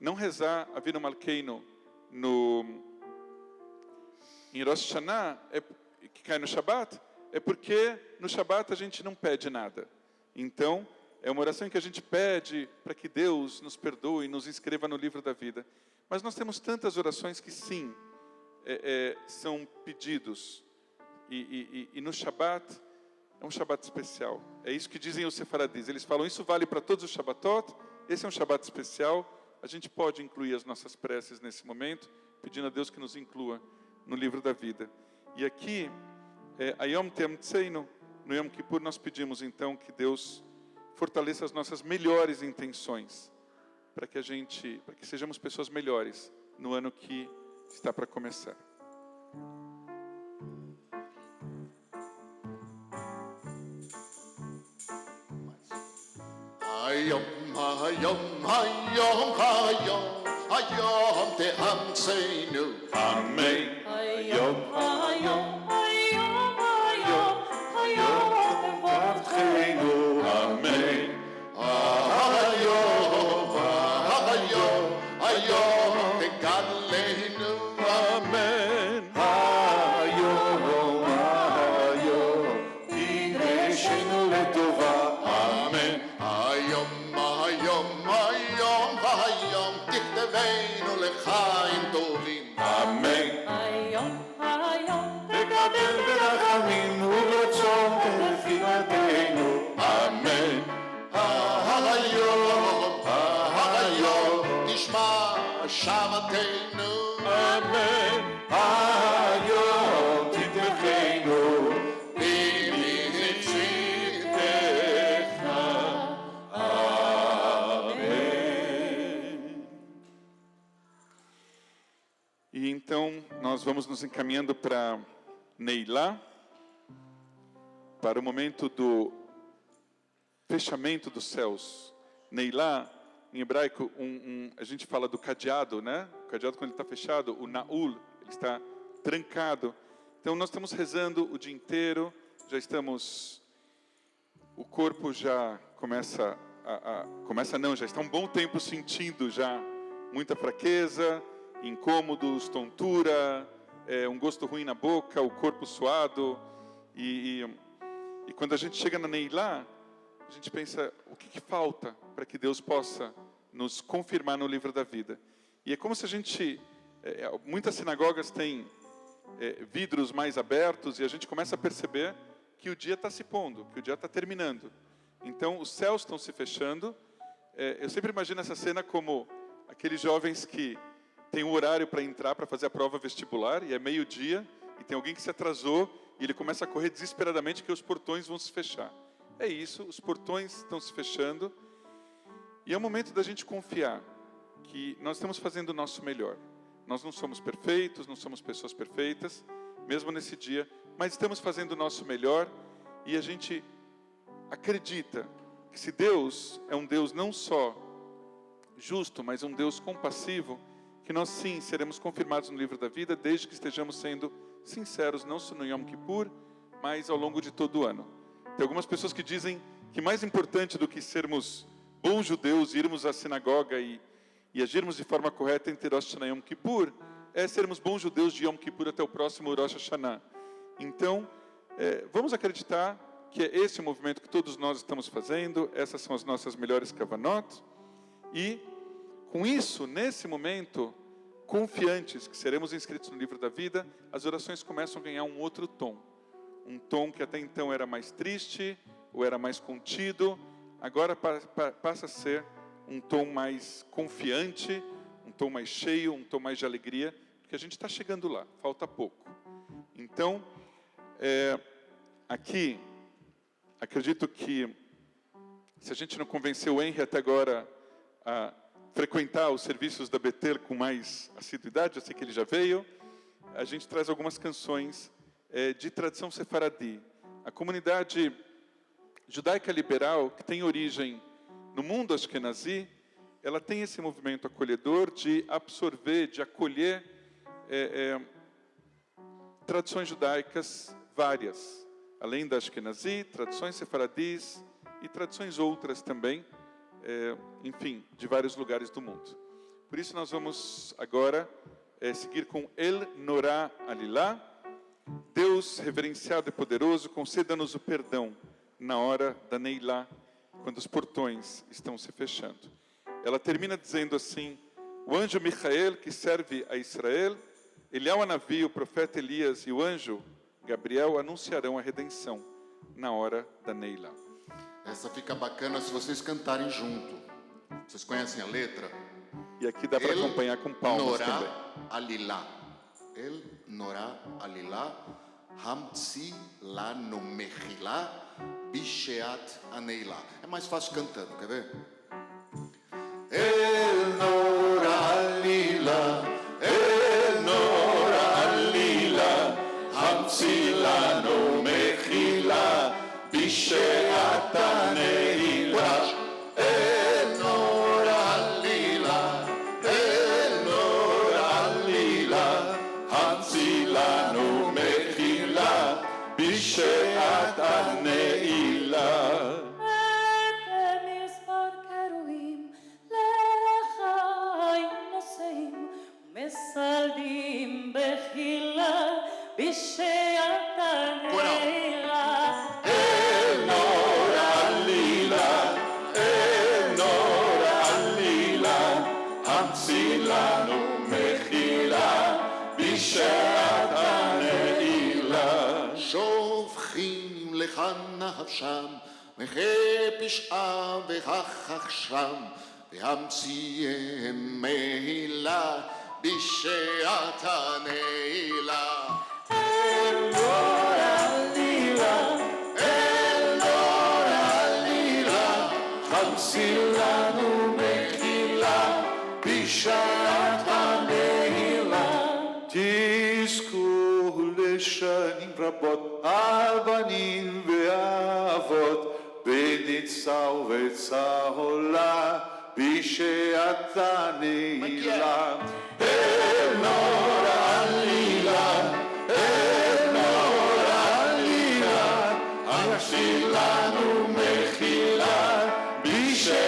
não rezar Avinu Malkeinu em Rosh Hashanah, que cai no Shabbat, é porque no Shabbat a gente não pede nada. Então, é uma oração em que a gente pede para que Deus nos perdoe, nos inscreva no livro da vida. Mas nós temos tantas orações que sim, são pedidos. E no Shabbat, é um Shabbat especial. É isso que dizem os sefaradis. Eles falam, isso vale para todos os Shabbatot, esse é um Shabbat especial. A gente pode incluir as nossas preces nesse momento, pedindo a Deus que nos inclua no livro da vida. E aqui, Ayom Te'amtzeinu, no Yom Kippur, nós pedimos então que Deus fortaleça as nossas melhores intenções, para que sejamos pessoas melhores no ano que está para começar. Ayom, ayom, ayom, ayom, ayom te'amtzeinu. Amém. Ayom, ayom, ayom, ayom, ayom, Te'amtzeinu. Amém. Ayom, ayom, ayom te'gadleinu. Amém. Ayom, ayom, Yidreshenu letová. Amém. Ayom, ayom, ayom, ayom tikteveinu lechaim tovim. Amém. ayom, ayom, Tekadel berachamim urotzon tefilotenu. Amém. Ayom, ayom tishma shavatenu. Amém. Ayom titecheinu. E então, nós vamos nos encaminhando para Neilá, para o momento do fechamento dos céus. Neilá, em hebraico, a gente fala do cadeado, né? O cadeado, quando ele está fechado, o Naul, ele está trancado. Então, nós estamos rezando o dia inteiro, o corpo já começa já está um bom tempo sentindo já muita fraqueza, incômodos, tontura, um gosto ruim na boca, o corpo suado. E quando a gente chega na Neilá, a gente pensa, o que falta para que Deus possa nos confirmar no livro da vida? E é como se a gente... muitas sinagogas têm vidros mais abertos e a gente começa a perceber que o dia está se pondo, que o dia está terminando. Então, os céus estão se fechando. Eu sempre imagino essa cena como aqueles jovens que têm um horário para entrar, para fazer a prova vestibular, e é meio-dia, e tem alguém que se atrasou, e ele começa a correr desesperadamente que os portões vão se fechar. É isso, os portões estão se fechando, e é o momento da gente confiar que nós estamos fazendo o nosso melhor. Nós não somos perfeitos, não somos pessoas perfeitas, mesmo nesse dia, mas estamos fazendo o nosso melhor, e a gente acredita que se Deus é um Deus não só justo, mas um Deus compassivo, que nós sim seremos confirmados no livro da vida, desde que estejamos sendo sinceros, não só no Yom Kippur, mas ao longo de todo o ano. Tem algumas pessoas que dizem que mais importante do que sermos bons judeus, irmos à sinagoga e agirmos de forma correta entre Rosh Hashanah e Yom Kippur, é sermos bons judeus de Yom Kippur até o próximo Rosh Hashanah. Então, vamos acreditar que é esse o movimento que todos nós estamos fazendo, essas são as nossas melhores kavanot, e com isso, nesse momento, confiantes que seremos inscritos no livro da vida, as orações começam a ganhar um outro tom. Um tom que até então era mais triste, ou era mais contido, agora passa a ser um tom mais confiante, um tom mais cheio, um tom mais de alegria, porque a gente está chegando lá, falta pouco. Então, aqui, acredito que se a gente não convenceu o Henry até agora a frequentar os serviços da Betel com mais assiduidade, eu sei que ele já veio, a gente traz algumas canções de tradição sefaradi. A comunidade judaica liberal, que tem origem no mundo ashkenazi, ela tem esse movimento acolhedor de absorver, de acolher tradições judaicas várias, além da ashkenazi, tradições sefaradis e tradições outras também, enfim, de vários lugares do mundo. Por isso nós vamos agora seguir com El Norá Alilá. Deus reverenciado e poderoso, conceda-nos o perdão na hora da Neilá, quando os portões estão se fechando. Ela termina dizendo assim: o anjo Michael, que serve a Israel, Eliyahu Hanavi, o profeta Elias e o anjo Gabriel anunciarão a redenção na hora da Neilá. Essa fica bacana se vocês cantarem junto. Vocês conhecem a letra? E aqui dá para acompanhar com palmas também. Alilá. El Norá Alilá, Hamtzi Lanu Mechilá, Bisheat Aneilá. É mais fácil cantando, quer ver? El Norá Alilá, El Norá Alilá, Hamtzi Lanu Mechilá, Bisheat Aneilá. El Norá Alilá, El Norá Alilá, Hamtzi Lanu Mechilá, Bisheat Aneilá. מסלדים בחילה בשעת הנעילה. El Norá Alilá, El Norá Alilá, Hamtzi Lanu Mechilá, Bisheat Aneilá. שופכים לך נפשם, מחי פשעם והחשם, והמציאם מהילה בשעת הנעילה. El Norá Alilá, El Norá Alilá, Hamtzi Lanu Mechilá, Bisheat Aneilá. תזכו לשנים רבות, הבנים והאבות, בניצה ובצהולה, בשעת הנעילה. El Norá Alilá, El Norá Alilá, Hamtzi Lanu Mechilá, בשעת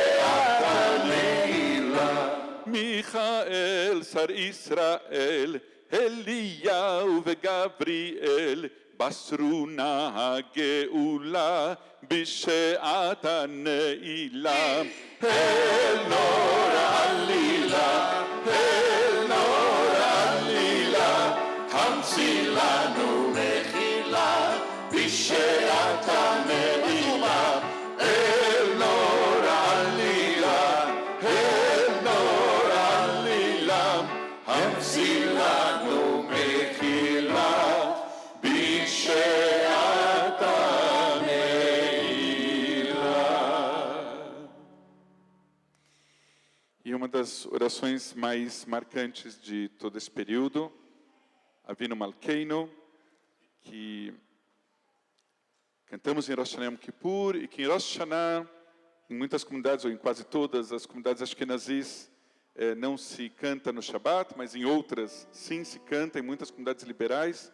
שר ישראל, אליהו וגבריאל, בשרו נא הגאולה בשעת הנעילה. אל נור עלילה, אל נור עלילה, המציא לנו מחילה בשעת הנעילה. אל נור עלילה, אל נור עלילה, המציא לנו מחילה בשעת הנעילה. E uma das orações mais marcantes de todo esse período, Avinu Malkeinu, que cantamos em Rosh Hashanah Yom Kippur, e que em Rosh Hashanah, em muitas comunidades, ou em quase todas as comunidades ashkenazis, não se canta no Shabbat, mas em outras sim se canta, em muitas comunidades liberais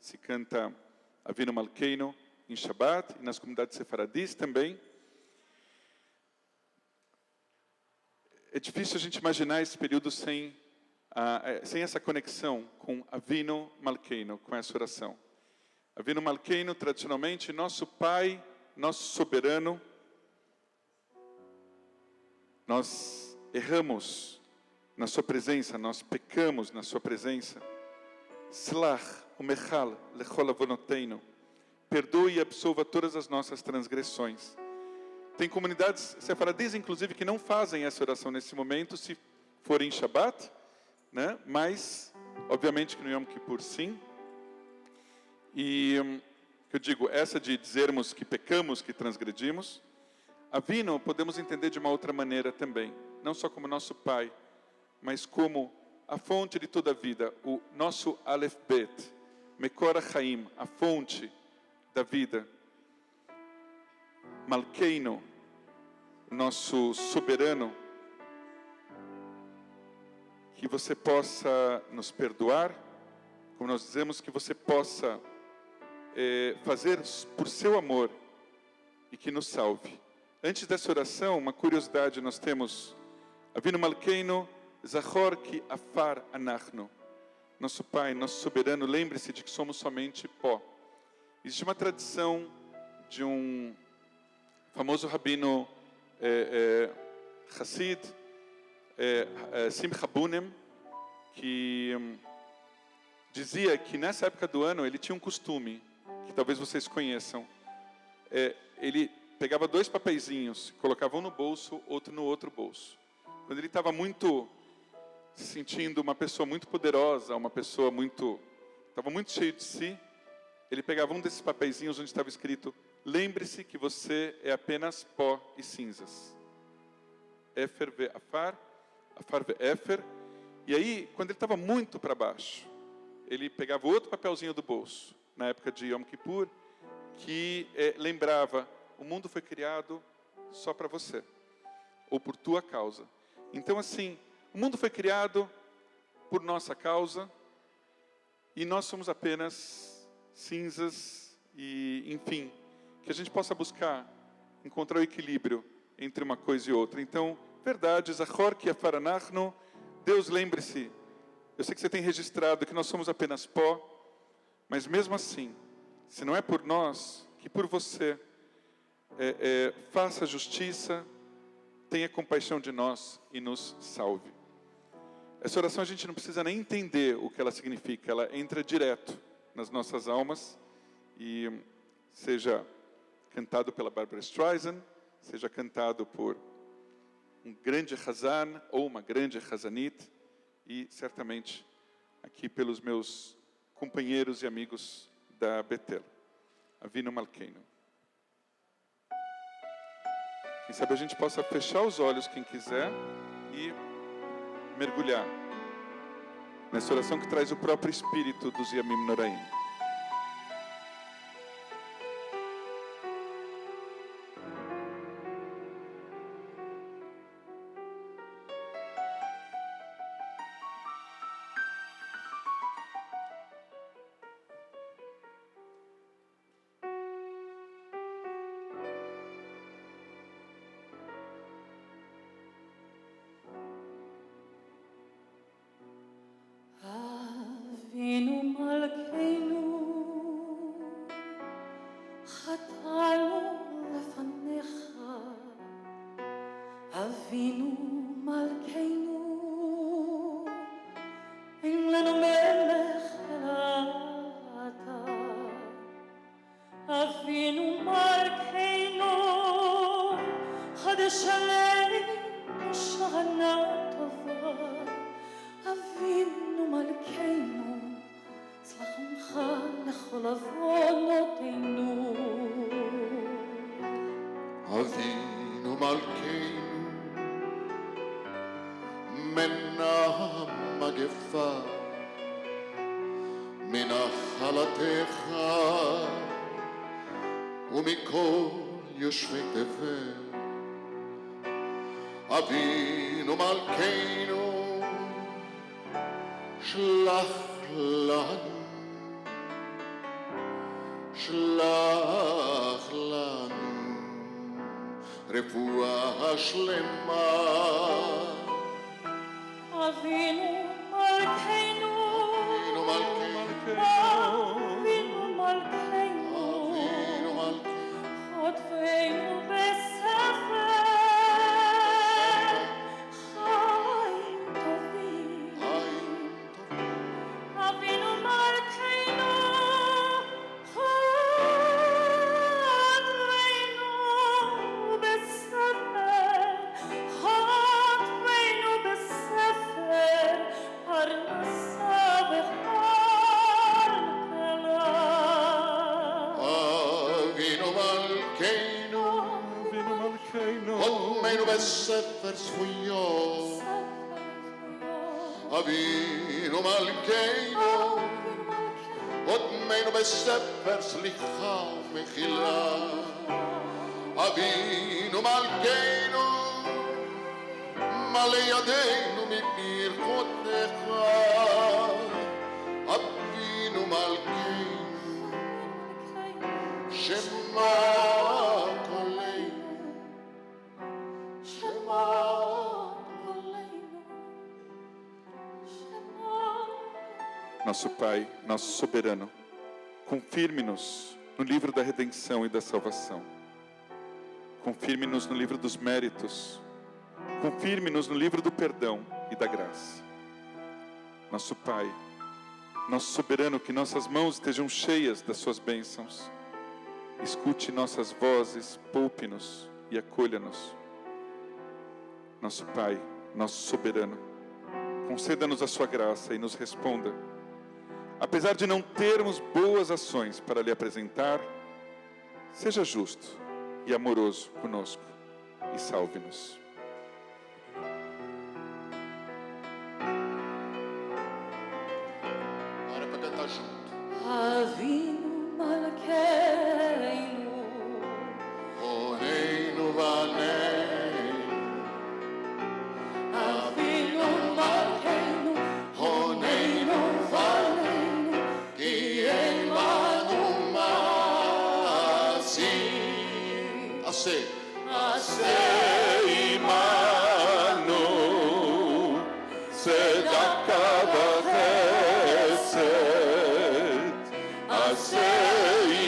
se canta Avinu Malkeinu em Shabbat, e nas comunidades sefaradis também. É difícil a gente imaginar esse período sem essa conexão com Avinu Malkeinu, com essa oração. Avinu Malkeinu, tradicionalmente, nosso Pai, nosso soberano. Nós erramos na sua presença, nós pecamos na sua presença. Slach umechal lechol avonoteinu. Perdoe e absolva todas as nossas transgressões. Tem comunidades sefaradis, inclusive, que não fazem essa oração nesse momento, se forem em Shabbat, né? Mas, obviamente, que no Yom Kippur, sim. E, eu digo, essa de dizermos que pecamos, que transgredimos, Avinu podemos entender de uma outra maneira também, não só como nosso Pai, mas como a fonte de toda a vida, o nosso Aleph Bet, Mekor HaChaim, a fonte da vida. Malkeinu, nosso soberano, que você possa nos perdoar, como nós dizemos, que você possa fazer por seu amor e que nos salve. Antes dessa oração, uma curiosidade, nós temos Avinu Malkeinu, Zachor ki afar anachnu. Nosso Pai, nosso soberano, lembre-se de que somos somente pó. Existe uma tradição de um famoso rabino Hassid, Simcha Bunim, que dizia que nessa época do ano ele tinha um costume, que talvez vocês conheçam. Ele pegava 2 papeizinhos, colocava um no bolso, outro no outro bolso. Quando ele estava se sentindo uma pessoa muito poderosa, estava muito cheio de si, ele pegava um desses papeizinhos onde estava escrito: lembre-se que você é apenas pó e cinzas. Efer ve afar, afar ve efer. E aí, quando ele estava muito para baixo, ele pegava outro papelzinho do bolso, na época de Yom Kippur, que lembrava: o mundo foi criado só para você, ou por tua causa. Então, assim, o mundo foi criado por nossa causa, e nós somos apenas cinzas, e, enfim, que a gente possa encontrar o equilíbrio entre uma coisa e outra. Então, verdade, Zachor ki afar anachnu, Deus, lembre-se, eu sei que você tem registrado que nós somos apenas pó, mas mesmo assim, se não é por nós, que por você, faça justiça, tenha compaixão de nós e nos salve. Essa oração a gente não precisa nem entender o que ela significa, ela entra direto nas nossas almas, e seja cantado pela Barbara Streisand, seja cantado por um grande Hazan ou uma grande Hazanit, e certamente aqui pelos meus companheiros e amigos da Betel. Avinu Malkeinu. Quem sabe a gente possa fechar os olhos, quem quiser, e mergulhar nessa oração que traz o próprio espírito dos Yamim Noraim. אבינו מלכנו, אין לנו מלך אלא אתה. אבינו מלכנו, חדש עלינו שנה טובה. אבינו מלכנו, סלח עמך לכל עוונותינו. אבינו מלכנו, מנע המגפה, מנחלתך ומכל יושבי תבל. אבינו מלכנו, שלח לנו, שלח לנו רפואה שלמה. אבינו מלכנו, אבינו מלכנו, אבינו מלכנו, אבינו מלכנו, חוטפינו בספר חיים טובים. אבינו מלכנו, חוטפינו בספר, חוטפינו בספר פרנסה וכלכלה. אבינו מלכנו, חותמנו בספר זכויות. אבינו מלכנו, חותמנו בספר סליחה ומחילה. אבינו מלכנו, מלא ידינו מברכותיך. אבינו מלכנו, שמע קולנו, שמע Nosso Pai, nosso soberano, confirme-nos no livro da redenção e da salvação. Confirme-nos no livro dos méritos. Confirme-nos no livro do perdão e da graça. Nosso Pai, nosso soberano, que nossas mãos estejam cheias das suas bênçãos. Escute nossas vozes, poupe-nos e acolha-nos. Nosso Pai, nosso soberano, conceda-nos a sua graça e nos responda. Apesar de não termos boas ações para lhe apresentar, seja justo e amoroso conosco e salve-nos. Agora é para cantar junto. אבינו מלכנו, Oneinu vaneinu, אבינו מלכנו, Oneinu vaneinu, ki emanu masi. Assim. Imanu, tzedaka v'chesed.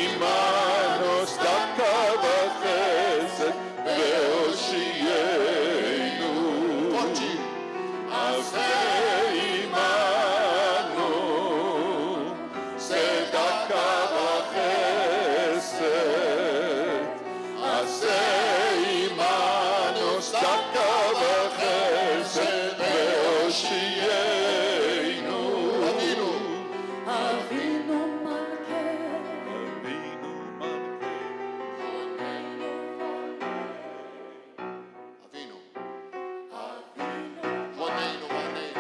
Imanu, tzedaka v'chesed ve'oshienu. Imanu, tzedaka v'chesed. Imanu, tzedaka v'chesed ve'oshienu. Avinu, אבינו מלכנו, Avinu Avinu, Oneinu vaneinu.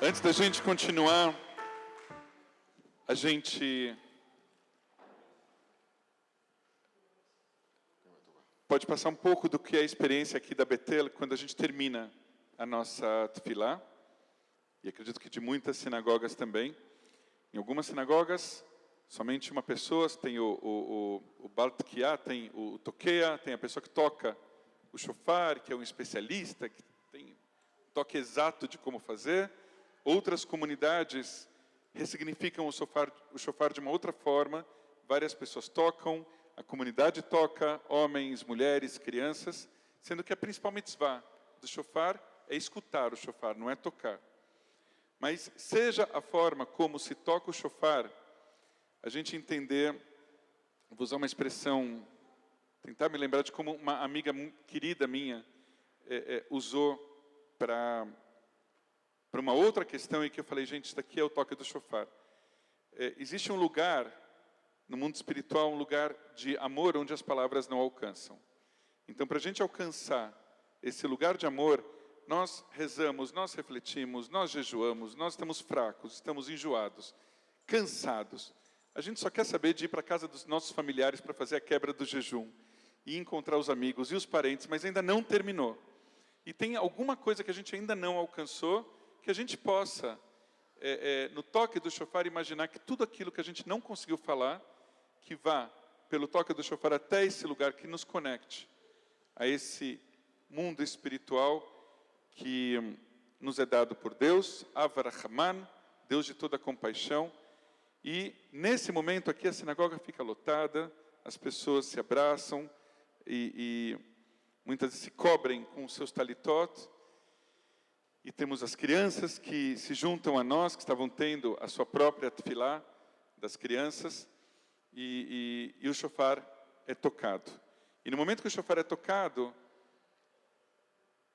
Antes da gente continuar, a gente pode passar um pouco do que é a experiência aqui da Betel quando a gente termina a nossa tefilá, e acredito que de muitas sinagogas também. Em algumas sinagogas, somente uma pessoa, tem o Baltkiá, tem o Toqueia, tem a pessoa que toca o shofar, que é um especialista, que tem um toque exato de como fazer. Outras comunidades ressignificam o shofar de uma outra forma, várias pessoas tocam, a comunidade toca, homens, mulheres, crianças, sendo que a principal mitzvah do shofar é escutar o shofar, não é tocar. Mas seja a forma como se toca o shofar, a gente entender, vou usar uma expressão, tentar me lembrar de como uma amiga querida minha usou para uma outra questão em que eu falei, gente, isso daqui é o toque do shofar. Existe um lugar no mundo espiritual, um lugar de amor onde as palavras não alcançam. Então, para a gente alcançar esse lugar de amor, nós rezamos, nós refletimos, nós jejuamos, nós estamos fracos, estamos enjoados, cansados. A gente só quer saber de ir para a casa dos nossos familiares para fazer a quebra do jejum e encontrar os amigos e os parentes, mas ainda não terminou. E tem alguma coisa que a gente ainda não alcançou, que a gente possa, no toque do shofar, imaginar que tudo aquilo que a gente não conseguiu falar, que vá pelo toque do shofar até esse lugar que nos conecte a esse mundo espiritual que nos é dado por Deus, Avarahman, Deus de toda compaixão. E nesse momento aqui a sinagoga fica lotada, as pessoas se abraçam e muitas vezes se cobrem com os seus talitot. E temos as crianças que se juntam a nós, que estavam tendo a sua própria tefilá das crianças, e o shofar é tocado. E no momento que o shofar é tocado,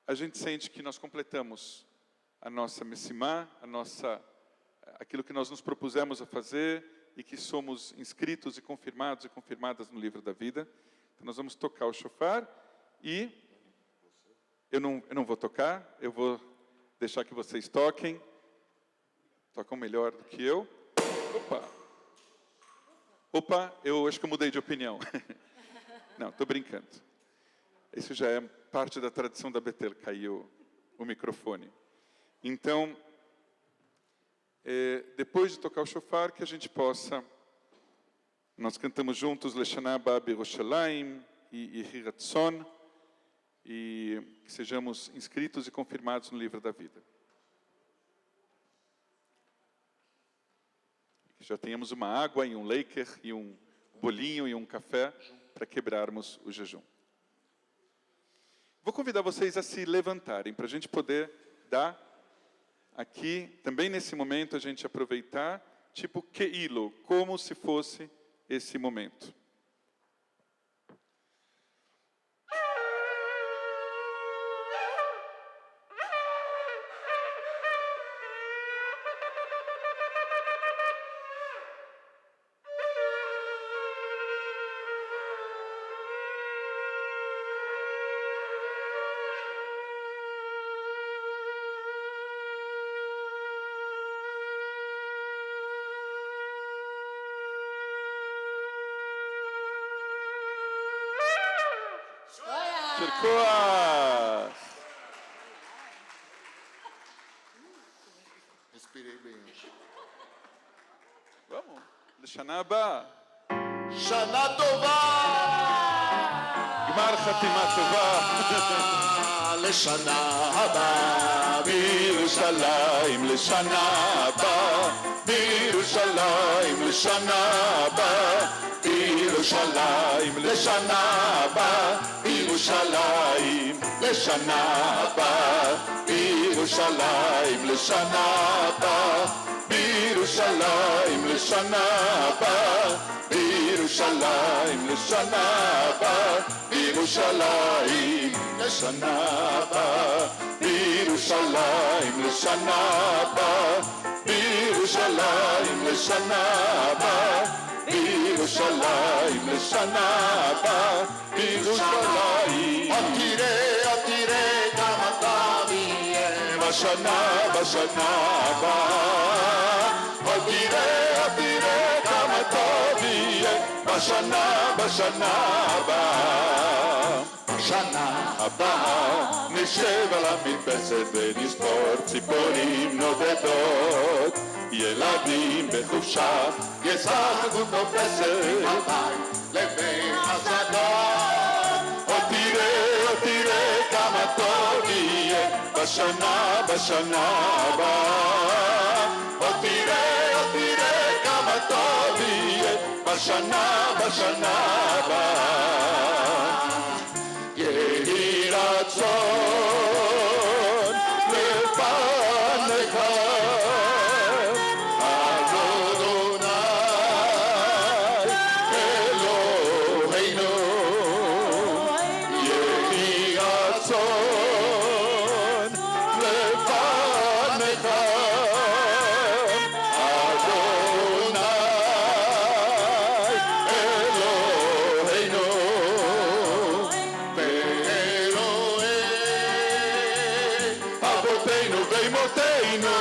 a gente sente que nós completamos a nossa messimá, aquilo que nós nos propusemos a fazer e que somos inscritos e confirmadas no livro da vida. Então nós vamos tocar o shofar e eu não vou tocar, eu vou deixar que vocês toquem. Tocam melhor do que eu. Opa, eu acho que eu mudei de opinião. Não, estou brincando. Isso já é parte da tradição da Betel, caiu o microfone. Então, depois de tocar o shofar, que a gente possa, nós cantamos juntos Leshana Abba B'Yerushalayim e Yehi Ratzon, e que sejamos inscritos e confirmados no livro da vida. Que já tenhamos uma água e um leiker e um bolinho e um café para quebrarmos o jejum. Vou convidar vocês a se levantarem para a gente poder dar aqui, também nesse momento, a gente aproveitar, tipo keilo, como se fosse esse momento. Respirei bem. Vamos. Leshana Abba. Shana Tova. Gmar Chatima Tova. Leshana Abba. B'Yerushalayim Leshana Abba. B'Yerushalayim Leshana Abba. B'Yerushalayim Leshana Abba. B'Yerushalayim Leshana Abba. B'Yerushalayim Leshana Abba. B'Yerushalayim Leshana Abba. B'Yerushalayim Leshana Abba. B'Yerushalayim Leshana Abba. B'Yerushalayim Leshana Abba. B'Yerushalayim Leshana Abba. B'Yerushalayim Leshana Abba. B'Yerushalayim. Atire, atire, kamatavi, בשנה הבאה. עוד תראה כמה טוב יהיה בשנה הבאה. בשנה הבאה נשב על המרפסת ונספור ציפורים נודדות. ילדים בחופשה ישחקו תופסת לבין השדות. עוד תראה כמה טוב יהיה בשנה הבאה. עוד תראה כמה טוב יהיה בשנה הבאה. יהי רצון לפניך אדוני אלוהינו. יהי רצון לפניך אדוני אלוהינו. אבותינו ואמותינו,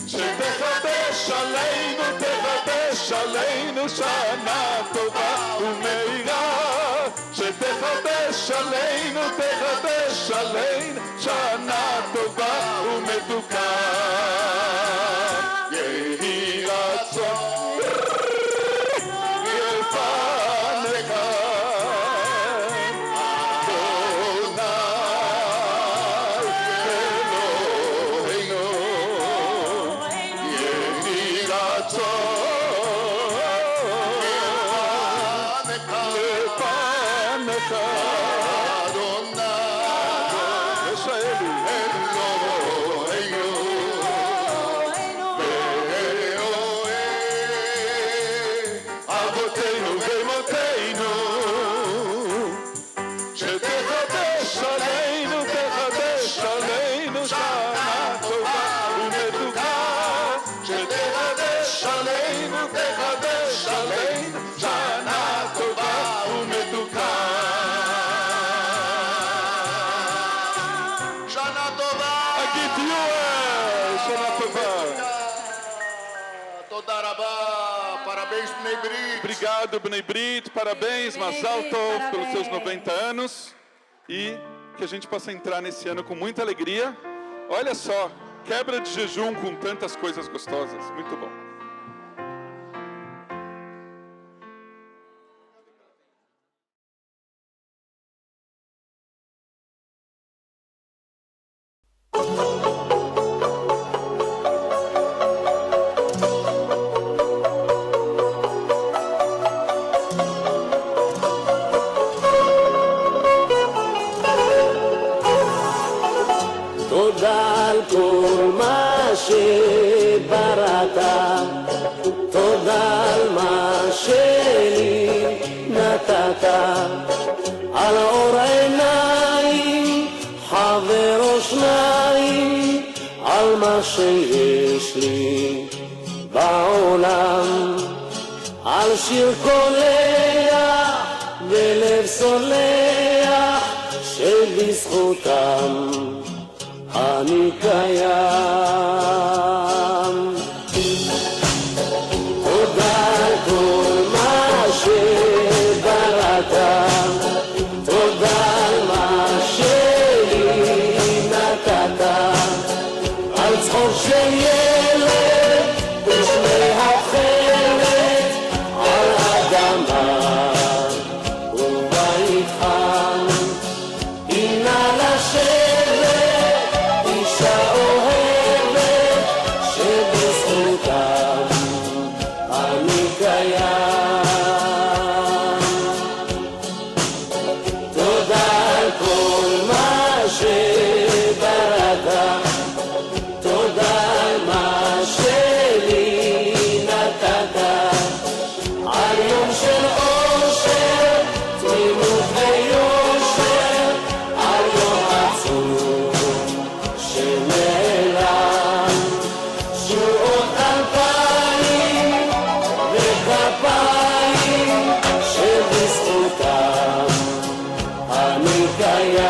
שתחדש עלינו שנה טובה ומהירה. שתחדש עלינו שנה טובה ומתוקה. יהי רצון לפניך Obrigado, Bnei Brit, parabéns, Mazal Tov, pelos seus 90 anos. E que a gente possa entrar nesse ano com muita alegria. Olha só, quebra de jejum com tantas coisas gostosas. Muito bom. תודה על כל מה שבראת, תודה על מה שלי נתת, על אור עיניים, חבר או שניים, על מה שיש לי בעולם, על שיר קולח ולב סולח שבזכותם אני קיים. תודה על כל מה שבראת, תודה על מה שלי נתת, על צחוק של ילד בשמי החלט, על אדמה ובית חם, הנה לשבת אישה אוהבת שבזכותם אני קיים. תודה על כל מה שבראת, תודה על מה שלי נתת, על יום של אושר, תמימות ויושר, על יום עצוב שנעלם, שורות 2000 וכפיים שבזכותם אני קיים.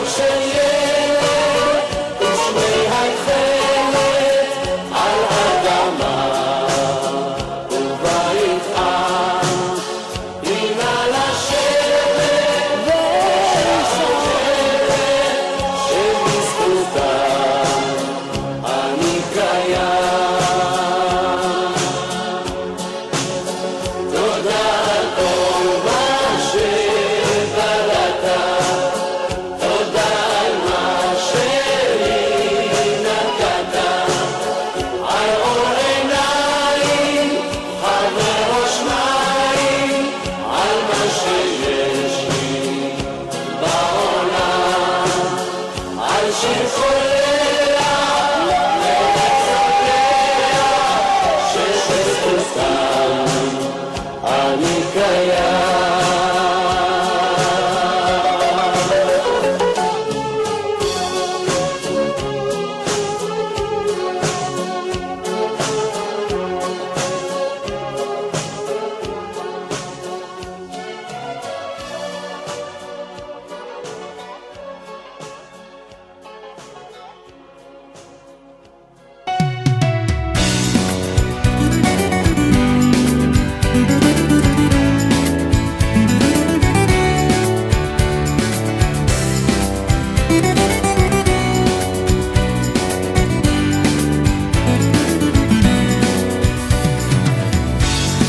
אור של ילד ושמי התכלת על אדמה ובית עם הנה לשבת ושרת שבזכותם אני קיים. תודה על כל מה שבראת, תודה על מה שלי נתת, על אור עיניים, על בראש מים, על מה שיש לי בעולם, על שיר קולע וצולע שבזכותם אני קיים.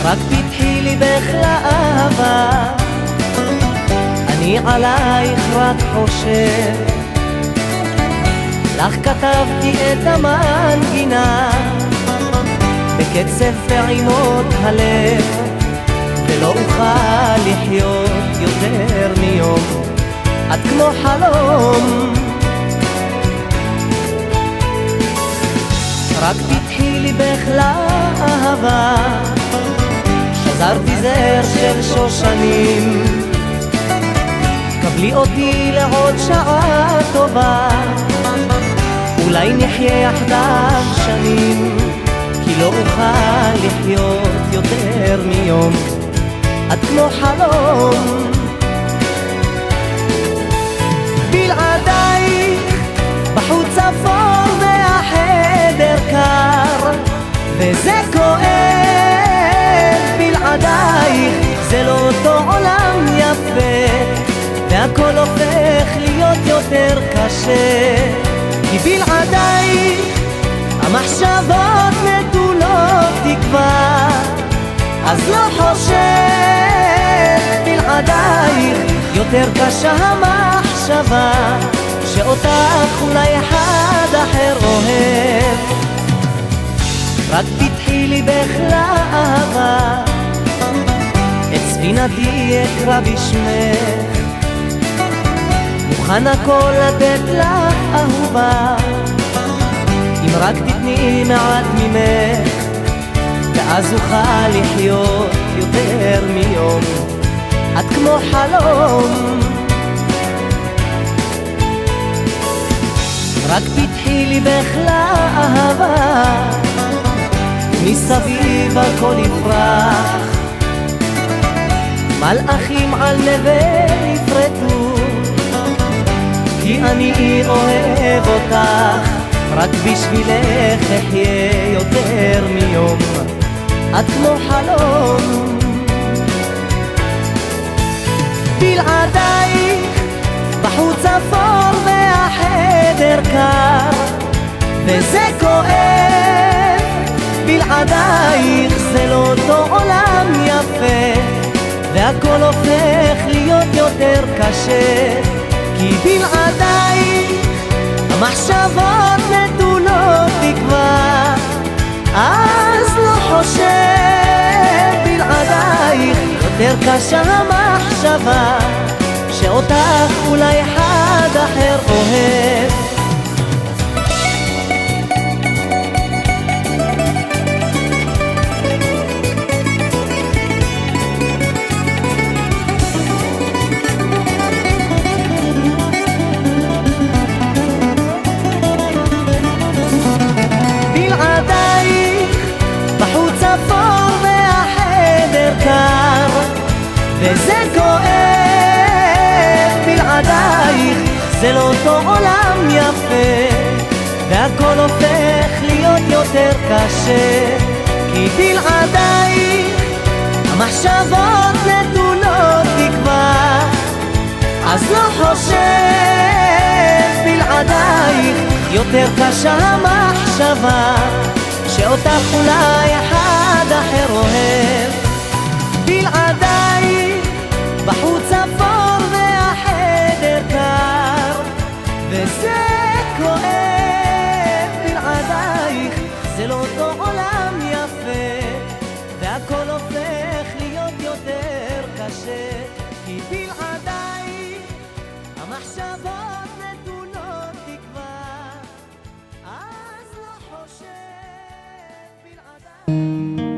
רק פתחי ליבך לאהבה, אני עלייך רק חושב, לך כתבתי את המנגינה בקצב פעימות הלב, ולא אוכל לחיות יותר מיום, את כמו חלום. רק פתחי ליבך לאהבה, שזרתי זר של שושנים, קבלי אותי לעוד שעה טובה, אולי נחיה יחדיו שנים, כי לא אוכל לחיות יותר מיום, את כמו חלום. בלעדייך בחוץ אפור והחדר קר וזה כואב, בלעדייך זה לא אותו עולם יפה, והכל הופך להיות יותר קשה, כי בלעדייך המחשבות נטולות תקווה, אז לא חושב, בלעדייך יותר קשה המחשבה שאותך אולי אחד אחר אוהב. רק פתחי ליבך לאהבה, את ספינתי אקרא בשמך, מוכן הכל לתת לך אהובה, אם רק תתני מעט ממך, ואז אוכל לחיות יותר מיום, את כמו חלום. רק פתחי ליבך לאהבה, מסביב הכל יפרח, מלאכים על נווה יפרטו, כי אני אוהב אותך, רק בשבילך אחיה יותר מיום, את כמו חלום. בלעדייך בחוץ אפור והחדר קר וזה כואב, בלעדייך זה לא אותו עולם יפה, והכל הופך להיות יותר קשה, כי בלעדייך המחשבות נטולות תקווה, אז לא חושב, בלעדייך יותר קשה המחשבה שאותך אולי אחד אחר אוהב. בלעדייך בחוץ אפור והחדר קר וזה כואב, בלעדייך זה לא לאותו עולם יפה, והכל הופך להיות יותר קשה, כי בלעדייך המחשבות נטולות תקווה, אז לא חושב, בלעדייך יותר קשה המחשבה, שאותך אולי אחד אחר אוהב. בלעדייך בחוץ אפור והחדר קר, וזה כואב. בלעדייך זה לא אותו עולם יפה, והכל הופך להיות יותר קשה, כי בלעדייך המחשבות נטולות תקווה, אז לא חושב בלעדייך.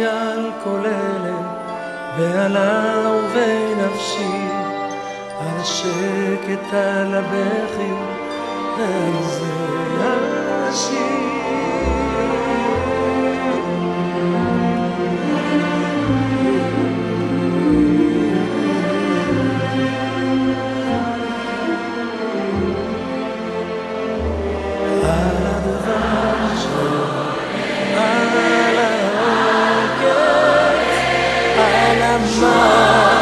על כל אלה ועל אהובי נפשי, על השקט, על הבכי ועל זה השיר. על הדבר שלו, על העוקץ, על המוות